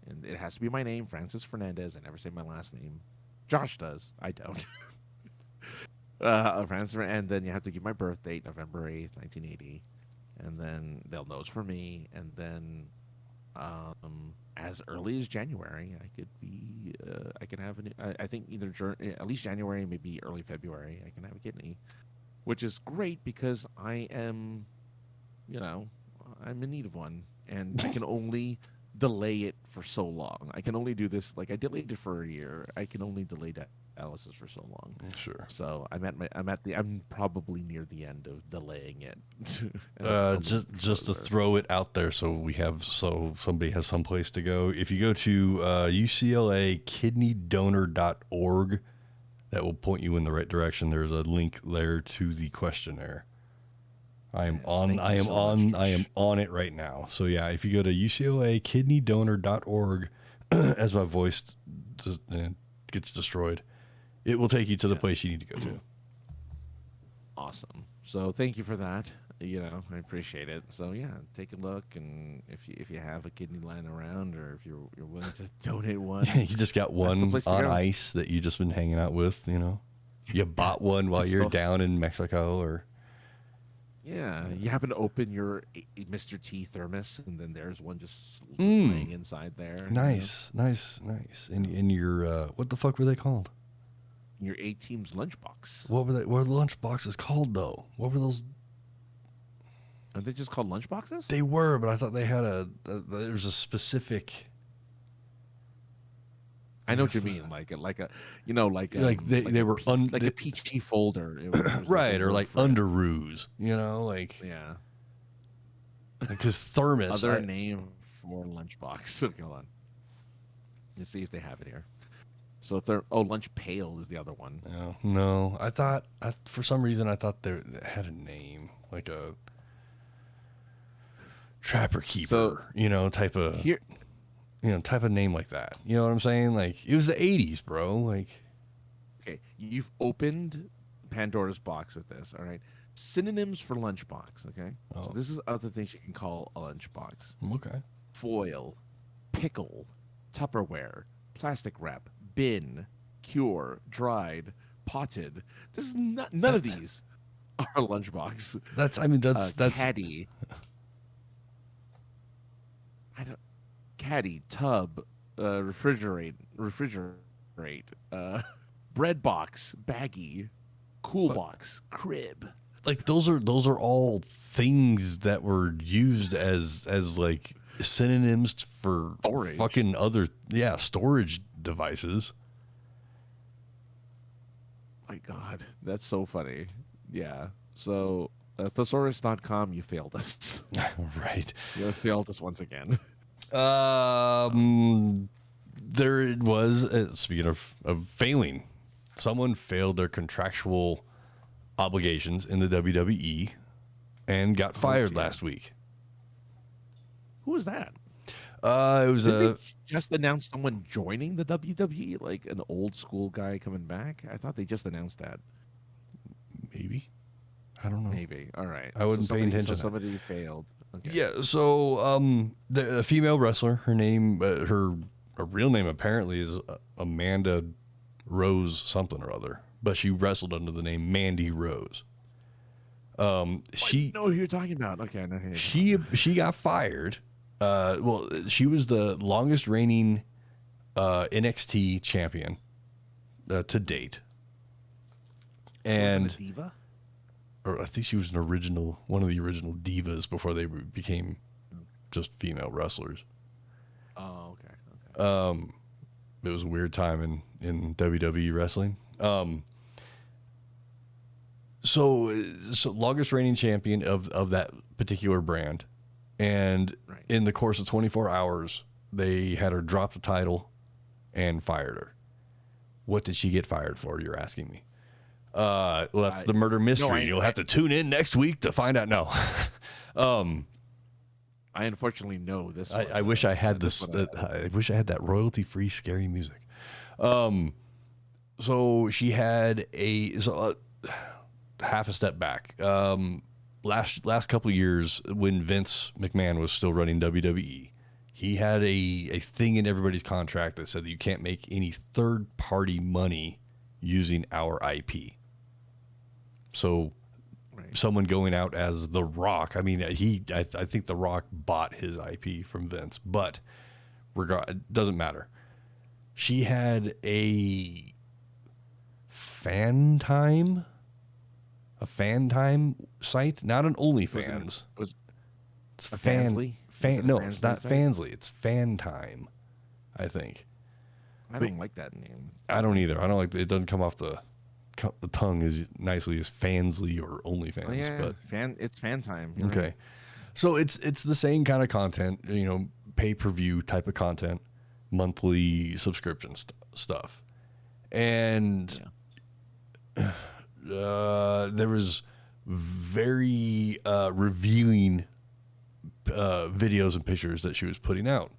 Speaker 2: And it has to be my name, Francis Fernandez. I never say my last name. Josh does. I don't. Francis, and then you have to give my birth date, November 8th, 1980. And then they'll know it's for me. And then as early as January, I can have I think at least January, maybe early February, I can have a kidney. Which is great because I am, I'm in need of one. And I can only delay it for so long. I can only do this, like, I delayed it for a year. I can only delay dialysis for so long.
Speaker 1: Sure.
Speaker 2: So I'm probably near the end of delaying it.
Speaker 1: just to throw it out there so somebody has some place to go. If you go to UCLA-kidneydonor.org, that will point you in the right direction. There's a link there to the questionnaire. I am on it right now. So yeah, if you go to UCLA-kidneydonor.org, as my voice gets destroyed, it will take you to the place you need to go to.
Speaker 2: Awesome. So thank you for that. I appreciate it. So yeah, take a look, and if you have a kidney lying around, or if you're willing to donate one,
Speaker 1: you just got one on ice that you just been hanging out with. You bought one while you're down in Mexico, or.
Speaker 2: Yeah, you happen to open your Mr. T thermos, and then there's one just laying inside there.
Speaker 1: Nice. And your what the fuck were they called?
Speaker 2: Your A-Team's lunchbox.
Speaker 1: What were they? What were the lunchboxes called though? What were those?
Speaker 2: Are they just called lunchboxes?
Speaker 1: They were, but I thought they had there was a specific.
Speaker 2: I know what you mean, like they were like a peachy folder,
Speaker 1: right? Or like underoos,
Speaker 2: yeah.
Speaker 1: Because thermos,
Speaker 2: other name for lunchbox. Okay, hold on. Let's see if they have it here. So lunch pail is the other one.
Speaker 1: No, I thought for some reason I thought they had a name, like a trapper keeper, type of. type of name like that. You know what I'm saying? Like, it was the 80s, bro. Like,
Speaker 2: Okay, you've opened Pandora's box with this. All right, synonyms for lunchbox. Okay, so this is other things you can call a lunchbox:
Speaker 1: okay.
Speaker 2: foil, pickle, Tupperware, plastic wrap, bin, cure, dried, potted. This is not none of these are a lunchbox.
Speaker 1: That's
Speaker 2: caddy. Caddy, tub, refrigerate, bread box, baggie, cool box, crib.
Speaker 1: like those are all things that were used as like synonyms for
Speaker 2: Storage.
Speaker 1: fucking other storage devices.
Speaker 2: My God, that's so funny. Yeah. So, thesaurus.com, you failed us.
Speaker 1: Right.
Speaker 2: You failed us once again.
Speaker 1: There it was. Speaking of failing, someone failed their contractual obligations in the WWE and got fired last week.
Speaker 2: Who was that?
Speaker 1: It was
Speaker 2: Did they just announced someone joining the WWE, like an old school guy coming back? I thought they just announced that.
Speaker 1: maybe. I don't know.
Speaker 2: Maybe. All right.
Speaker 1: I wasn't paying attention.
Speaker 2: So somebody failed. Okay.
Speaker 1: Yeah. So the female wrestler, her name, her real name apparently is Amanda Rose something or other, but she wrestled under the name Mandy Rose. She
Speaker 2: know who you're talking about. Okay, I know who you're talking
Speaker 1: she got fired. Well, she was the longest reigning NXT champion to date, and
Speaker 2: about. Diva?
Speaker 1: or I think she was one of the original divas before they became just female wrestlers.
Speaker 2: Oh, okay.
Speaker 1: It was a weird time in WWE wrestling. So longest reigning champion of that particular brand. And in the course of 24 hours, they had her drop the title and fired her. What did she get fired for? You're asking me. Well, that's the murder mystery. You'll have to tune in next week to find out. No.
Speaker 2: I unfortunately know this one.
Speaker 1: I wish I had this. I wish I had that royalty-free scary music. So she had half a step back. Last couple of years, when Vince McMahon was still running WWE, he had a thing in everybody's contract that said that you can't make any third-party money using our IP. So someone going out as The Rock, I mean, I think The Rock bought his IP from Vince, but it doesn't matter. She had a FanTime site, not an OnlyFans. It's
Speaker 2: Fansly?
Speaker 1: No, it's not Fansly. It's FanTime, I think.
Speaker 2: I don't like that name.
Speaker 1: I don't either. I don't like it. Doesn't come off the tongue as nicely as Fansly or OnlyFans.
Speaker 2: Oh, yeah,
Speaker 1: but
Speaker 2: it's FanTime.
Speaker 1: Okay.
Speaker 2: Right.
Speaker 1: So it's the same kind of content, pay-per-view type of content, monthly subscription stuff. And there was very revealing videos and pictures that she was putting out.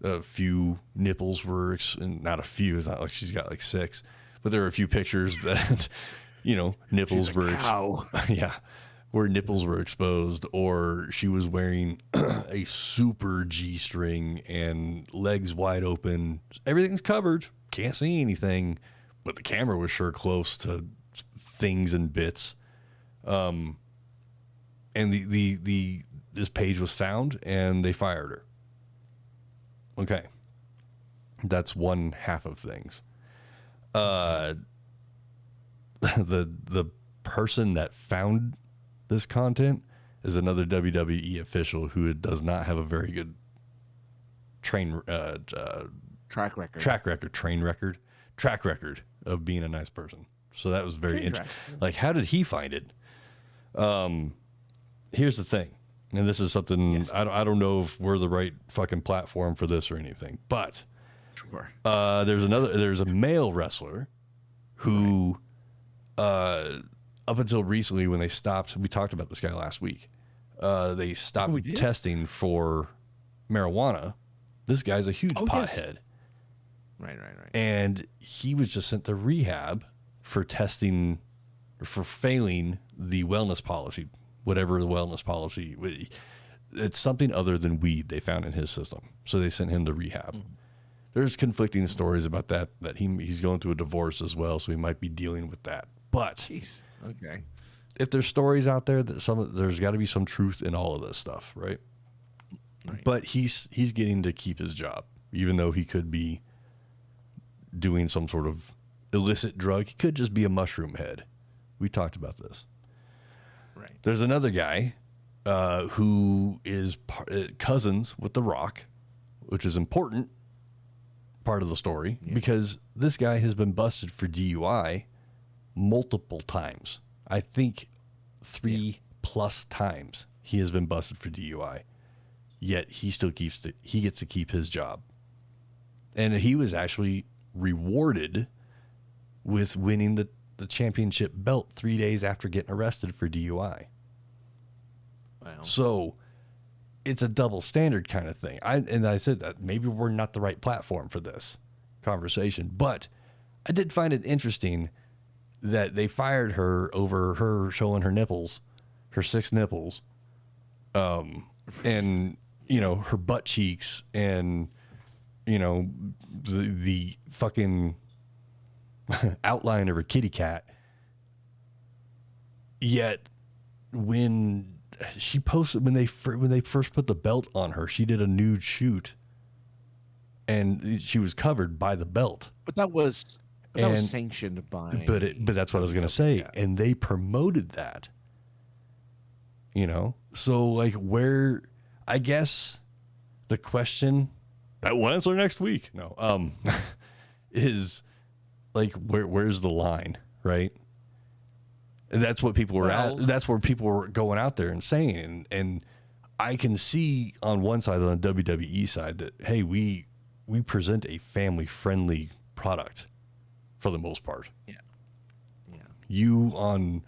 Speaker 1: A few nipples were, not a few, it's not like she's got like 6, but there were a few pictures that, nipples were, where nipples were exposed, or she was wearing a super G-string and legs wide open. Everything's covered. Can't see anything, but the camera was sure close to things and bits. And this page was found and they fired her. Okay. That's one half of things. The person that found this content is another WWE official who does not have a very good track record of being a nice person. So that was very interesting. Like, how did he find it? Here's the thing, and this is something I don't know if we're the right fucking platform for this or anything, but there's a male wrestler who up until recently, when they stopped, we talked about this guy last week, they stopped testing for marijuana This guy's a huge
Speaker 2: Oh, yes.
Speaker 1: pothead.
Speaker 2: Right.
Speaker 1: And he was just sent to rehab for failing the wellness policy, whatever the wellness policy. It's something other than weed they found in his system. So they sent him to rehab. There's conflicting stories about that he's going through a divorce as well, so he might be dealing with that. But
Speaker 2: Jeez. Okay.
Speaker 1: if there's stories out there that there's got to be some truth in all of this stuff, right? But he's getting to keep his job, even though he could be doing some sort of illicit drug. He could just be a mushroom head. We talked about this.
Speaker 2: Right.
Speaker 1: There's another guy who is cousins with The Rock, which is important part of the story because this guy has been busted for DUI multiple times. I think 3+ times he has been busted for DUI. Yet he still he gets to keep his job. And he was actually rewarded with winning the championship belt 3 days after getting arrested for DUI.
Speaker 2: Wow.
Speaker 1: So it's a double standard kind of thing. I said that maybe we're not the right platform for this conversation, but I did find it interesting that they fired her over her showing her nipples, her 6 nipples, and her butt cheeks, and the fucking outline of her kitty cat. Yet when she posted, when they first put the belt on her, she did a nude shoot and she was covered by the belt.
Speaker 2: But that was sanctioned by.
Speaker 1: But that's what I was going to say.
Speaker 2: Yeah.
Speaker 1: And they promoted that, so like where, I guess the question that we'll answer next week. No, is like, where's the line? Right. And that's what people were that's where people were going out there and saying, and I can see on one side, on the WWE side, that, hey, we present a family friendly product for the most part.
Speaker 2: Yeah.
Speaker 1: You online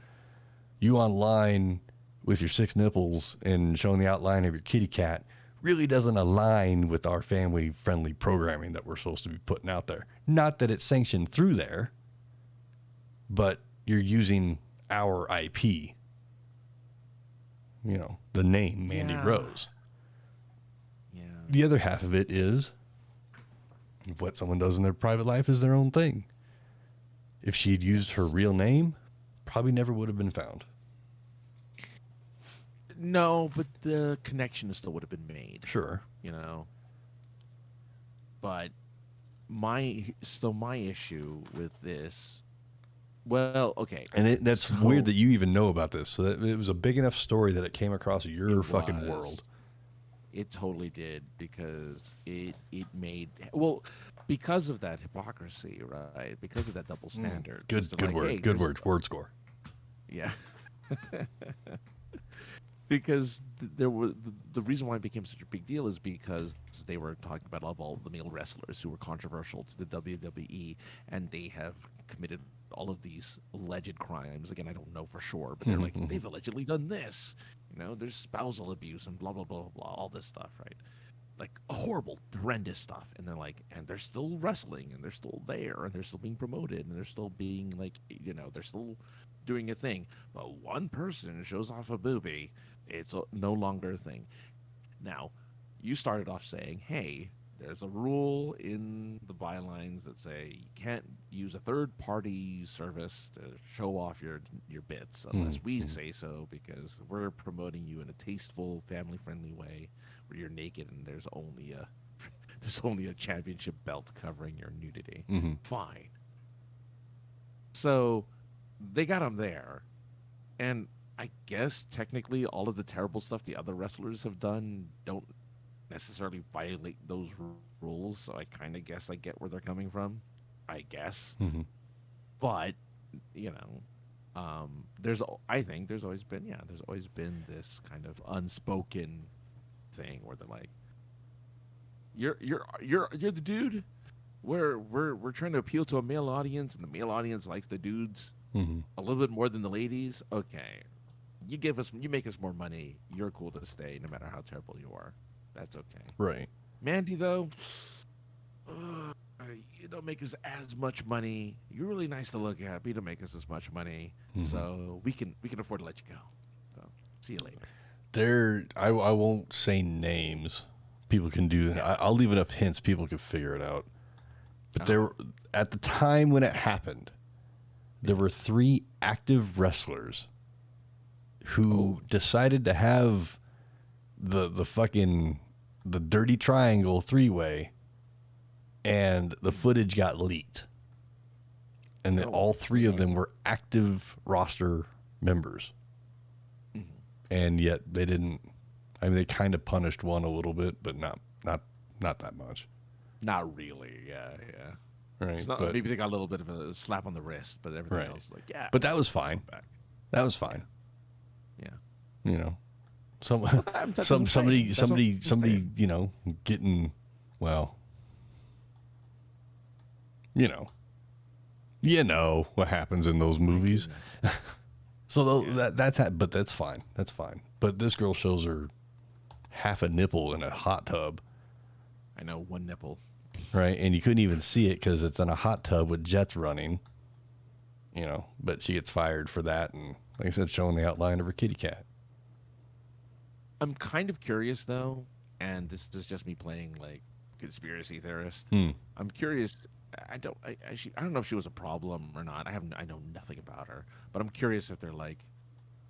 Speaker 1: with your 6 nipples and showing the outline of your kitty cat really doesn't align with our family friendly programming that we're supposed to be putting out there. Not that it's sanctioned through there, but you're using our IP, the name Mandy Rose.
Speaker 2: Yeah.
Speaker 1: The other half of it is what someone does in their private life is their own thing. If she'd used her real name, probably never would have been found.
Speaker 2: No, but the connection still would have been made.
Speaker 1: Sure.
Speaker 2: But my issue with this. Well, okay.
Speaker 1: And that's weird that you even know about this. So it was a big enough story that it came across your fucking world.
Speaker 2: It totally did, because it made, because of that hypocrisy, right? Because of that double standard.
Speaker 1: Good word.
Speaker 2: Hey,
Speaker 1: good word. Word score.
Speaker 2: Yeah. Because there were the reason why it became such a big deal is because they were talking about all the male wrestlers who were controversial to the WWE, and they have committed all of these alleged crimes. Again, I don't know for sure, but they're like, they've allegedly done this. There's spousal abuse and blah blah blah blah, all this stuff, right? Like horrible, horrendous stuff. And they're like, and they're still wrestling, and they're still there, and they're still being promoted, and they're still being like, they're still doing a thing. But one person shows off a boobie, it's no longer a thing. Now, you started off saying, hey, there's a rule in the bylines that say you can't use a third-party service to show off your bits unless we say so, because we're promoting you in a tasteful, family-friendly way where you're naked and there's only a championship belt covering your nudity. Fine. So they got him there, and I guess technically all of the terrible stuff the other wrestlers have done don't necessarily violate those rules, so I kind of guess I get where they're coming from, I guess. But I think there's always been this kind of unspoken thing where they're like, you're the dude. We're trying to appeal to a male audience, and the male audience likes the dudes a little bit more than the ladies. Okay, you make us more money. You're cool to stay, no matter how terrible you are. That's okay.
Speaker 1: Right.
Speaker 2: Mandy, though, you don't make us as much money. You're really nice to look at, but you don't make us as much money. So we can afford to let you go. So, see you later.
Speaker 1: I won't say names. People can do that. I'll leave enough hints. People can figure it out. But there, at the time when it happened, there were 3 active wrestlers who decided to have the dirty triangle 3-way, and the footage got leaked. And then all 3 of them were active roster members. And yet they didn't. I mean, they kind of punished one a little bit, but not that much.
Speaker 2: Not really. Yeah.
Speaker 1: Right.
Speaker 2: Maybe they got a little bit of a slap on the wrist, but everything else, like, yeah.
Speaker 1: But that was fine. That was fine.
Speaker 2: Yeah.
Speaker 1: You know, somebody, you know, getting, well, you know what happens in those movies. So but that's fine. That's fine. But this girl shows her half a nipple in a hot tub.
Speaker 2: I know, one nipple.
Speaker 1: Right, and you couldn't even see it because it's in a hot tub with jets running. You know, but she gets fired for that, and like I said, showing the outline of her kitty cat.
Speaker 2: I'm kind of curious though, and this is just me playing like conspiracy theorist. I'm curious. I don't know if she was a problem or not. I know nothing about her, but I'm curious if they're like,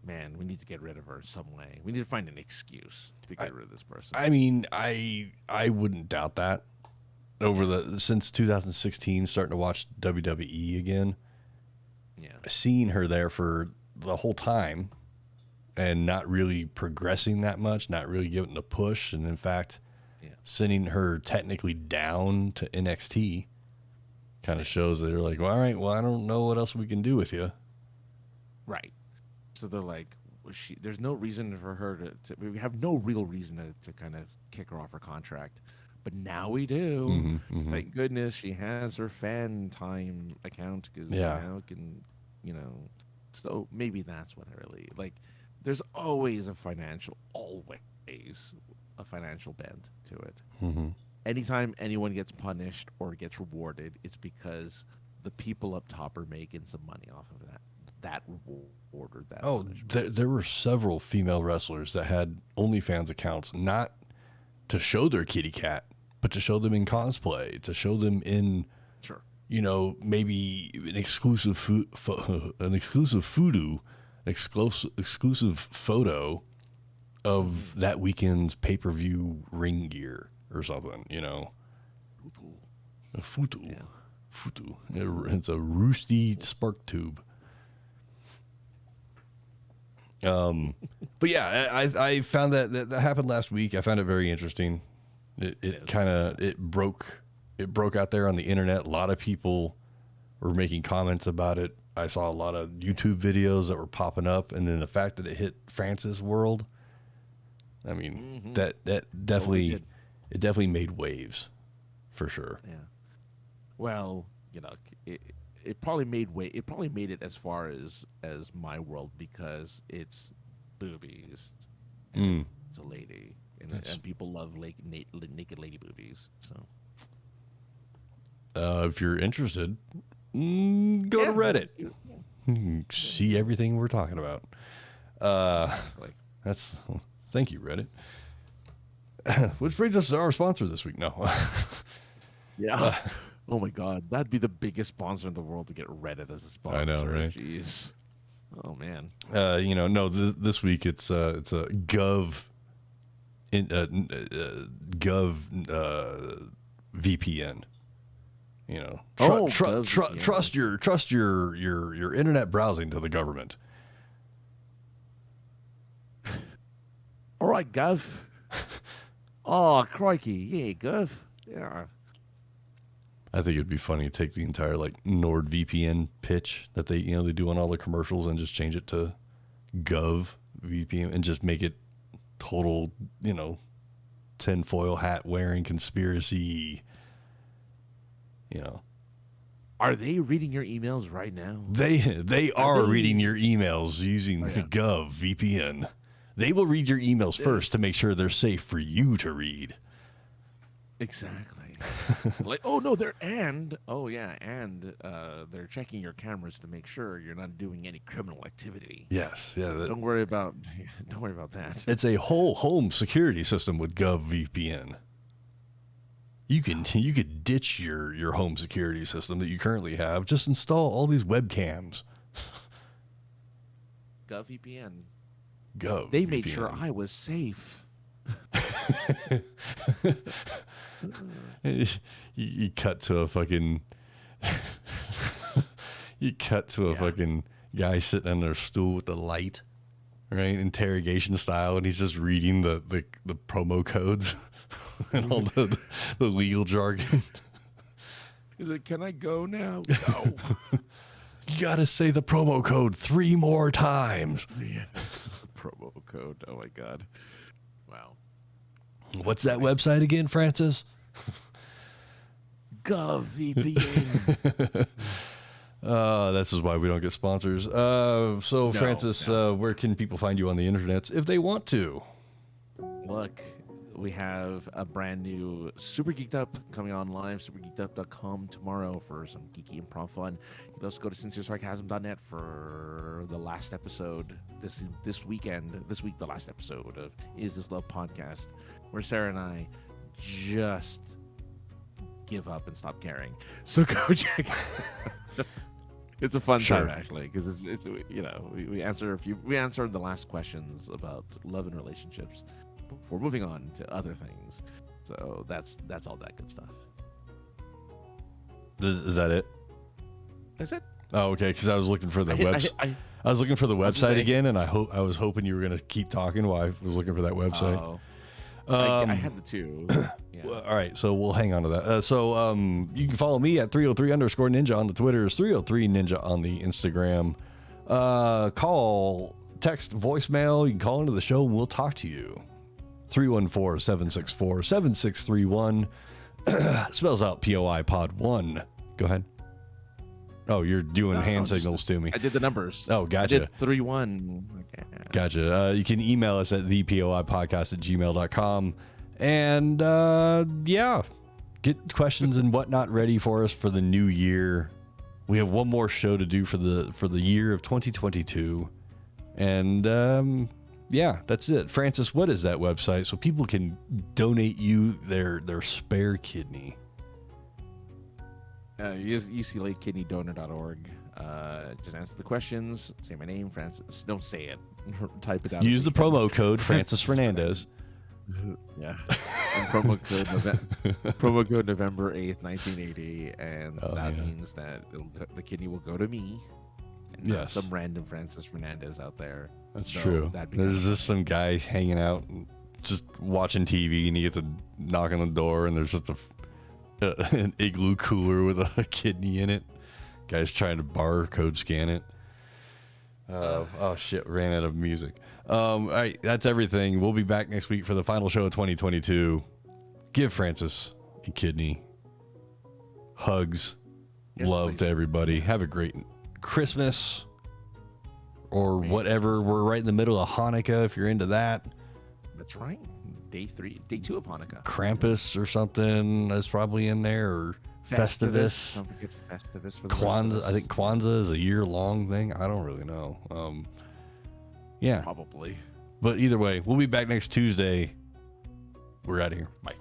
Speaker 2: man, we need to get rid of her some way. We need to find an excuse to get rid of this person.
Speaker 1: I mean, I wouldn't doubt that. Since 2016, starting to watch WWE again, seeing her there for the whole time and not really progressing that much, not really giving a push, and in fact, sending her technically down to NXT kind of shows that they're like, well, all right, well, I don't know what else we can do with you.
Speaker 2: Right. So they're like, there's no reason for her we have no real reason to kind of kick her off her contract. But now we do. Thank goodness she has her FanTime account because now can, so maybe that's what I really like. There's always a financial bent to it. Anytime anyone gets punished or gets rewarded, it's because the people up top are making some money off of that reward or that.
Speaker 1: Oh, there were several female wrestlers that had OnlyFans accounts, not to show their kitty cat, but to show them in cosplay, to show them in, maybe an exclusive exclusive photo of that weekend's pay-per-view ring gear or something, A futu. Yeah. Futu. It's a roosty spark tube. But yeah, I found that happened last week. I found it very interesting. It broke out there on the internet. A lot of people were making comments about it. I saw a lot of YouTube videos that were popping up, and then the fact that it hit Francis' world, I mean, that definitely it definitely made waves, for sure.
Speaker 2: Yeah. Well, it probably made It probably made it as far as my world because it's boobies. And it's a lady, and people love naked lady boobies. So,
Speaker 1: if you're interested, go to Reddit. See everything we're talking about. Thank you, Reddit. Which brings us to our sponsor this week. No.
Speaker 2: Yeah. Oh my God, that'd be the biggest sponsor in the world to get Reddit as a sponsor.
Speaker 1: I know, right?
Speaker 2: Jeez. Oh man.
Speaker 1: This week it's a Gov VPN. Trust your internet browsing to the government.
Speaker 2: All right, Gov. Oh, crikey. Yeah, Gov. Yeah.
Speaker 1: I think it'd be funny to take the entire NordVPN pitch that they do on all the commercials and just change it to Gov VPN and just make it total, tinfoil hat wearing conspiracy.
Speaker 2: Are they reading your emails right now?
Speaker 1: They are reading your emails using Gov VPN. They will read your emails first to make sure they're safe for you to read.
Speaker 2: Exactly. Like, oh no, they're and they're checking your cameras to make sure you're not doing any criminal activity.
Speaker 1: Yes, yeah.
Speaker 2: Don't worry about that.
Speaker 1: It's a whole home security system with GovVPN. You could ditch your home security system that you currently have. Just install all these webcams.
Speaker 2: GovVPN.
Speaker 1: Go.
Speaker 2: They made sure I was safe.
Speaker 1: You cut to a fucking fucking guy sitting on their stool with the light, right? Interrogation style, and he's just reading the promo codes and all the legal jargon.
Speaker 2: He's like, "Can I go now?" No.
Speaker 1: You gotta say the promo code 3 more times.
Speaker 2: Yeah. Promo code. Oh my god. Wow.
Speaker 1: What's that website again, Francis?
Speaker 2: GovVPN.
Speaker 1: This is why we don't get sponsors. So Francis, where can people find you on the internet if they want to?
Speaker 2: Look, we have a brand new Super Geeked Up coming on live, supergeekedup.com tomorrow for some geeky improv fun. You can also go to sinceresarcasm.net for the last episode this week, the last episode of Is This Love Podcast, where Sarah and I just give up and stop caring. So go check it out. It's a fun time, actually, because it's we answer the last questions about love and relationships before moving on to other things. So that's all that good stuff.
Speaker 1: Is that it?
Speaker 2: That's it.
Speaker 1: Oh, okay. Because I was looking for the website. I was looking for the website again, and I was hoping you were going to keep talking while I was looking for that website.
Speaker 2: Oh. I had the two. Yeah.
Speaker 1: Well, all right, so we'll hang on to that. So you can follow me at 303_ninja on the Twitters, 303ninja on the Instagram. Call, text, voicemail. You can call into the show, and we'll talk to you. 314-764-7631. Spells out POI Pod 1. Go ahead. Oh, you're doing hand signals to me.
Speaker 2: I did the numbers.
Speaker 1: Oh, gotcha.
Speaker 2: I did 3-1. Okay.
Speaker 1: Gotcha. You can email us at thepoipodcast@gmail.com. And, get questions and whatnot ready for us for the new year. We have one more show to do for the year of 2022. And, that's it. Francis, what is that website so people can donate you their spare kidney?
Speaker 2: UCLAKidneyDonor.org. Just answer the questions. Say my name, Francis. Don't say it. Type it out.
Speaker 1: Use the promo code Francis Fernandez.
Speaker 2: Yeah. And promo code November 8th, 1980, and that means that the kidney will go to me. And not some random Francis Fernandez out there.
Speaker 1: That's true. There's just some guy hanging out, just watching TV, and he gets a knock on the door, and there's just an igloo cooler with a kidney in it. Guy's trying to barcode scan it. Oh shit, ran out of music. All right, that's everything. We'll be back next week for the final show of 2022. Give Francis a kidney. Hugs. Love to everybody. Have a great Christmas or whatever. We're right in the middle of Hanukkah if you're into that.
Speaker 2: That's right. Day 2 of Hanukkah.
Speaker 1: Krampus or something is probably in there, or Festivus.
Speaker 2: Don't forget Festivus for the
Speaker 1: Kwanzaa. I think Kwanzaa is a year-long thing. I don't really know. Yeah.
Speaker 2: Probably.
Speaker 1: But either way, we'll be back next Tuesday. We're out of here. Bye.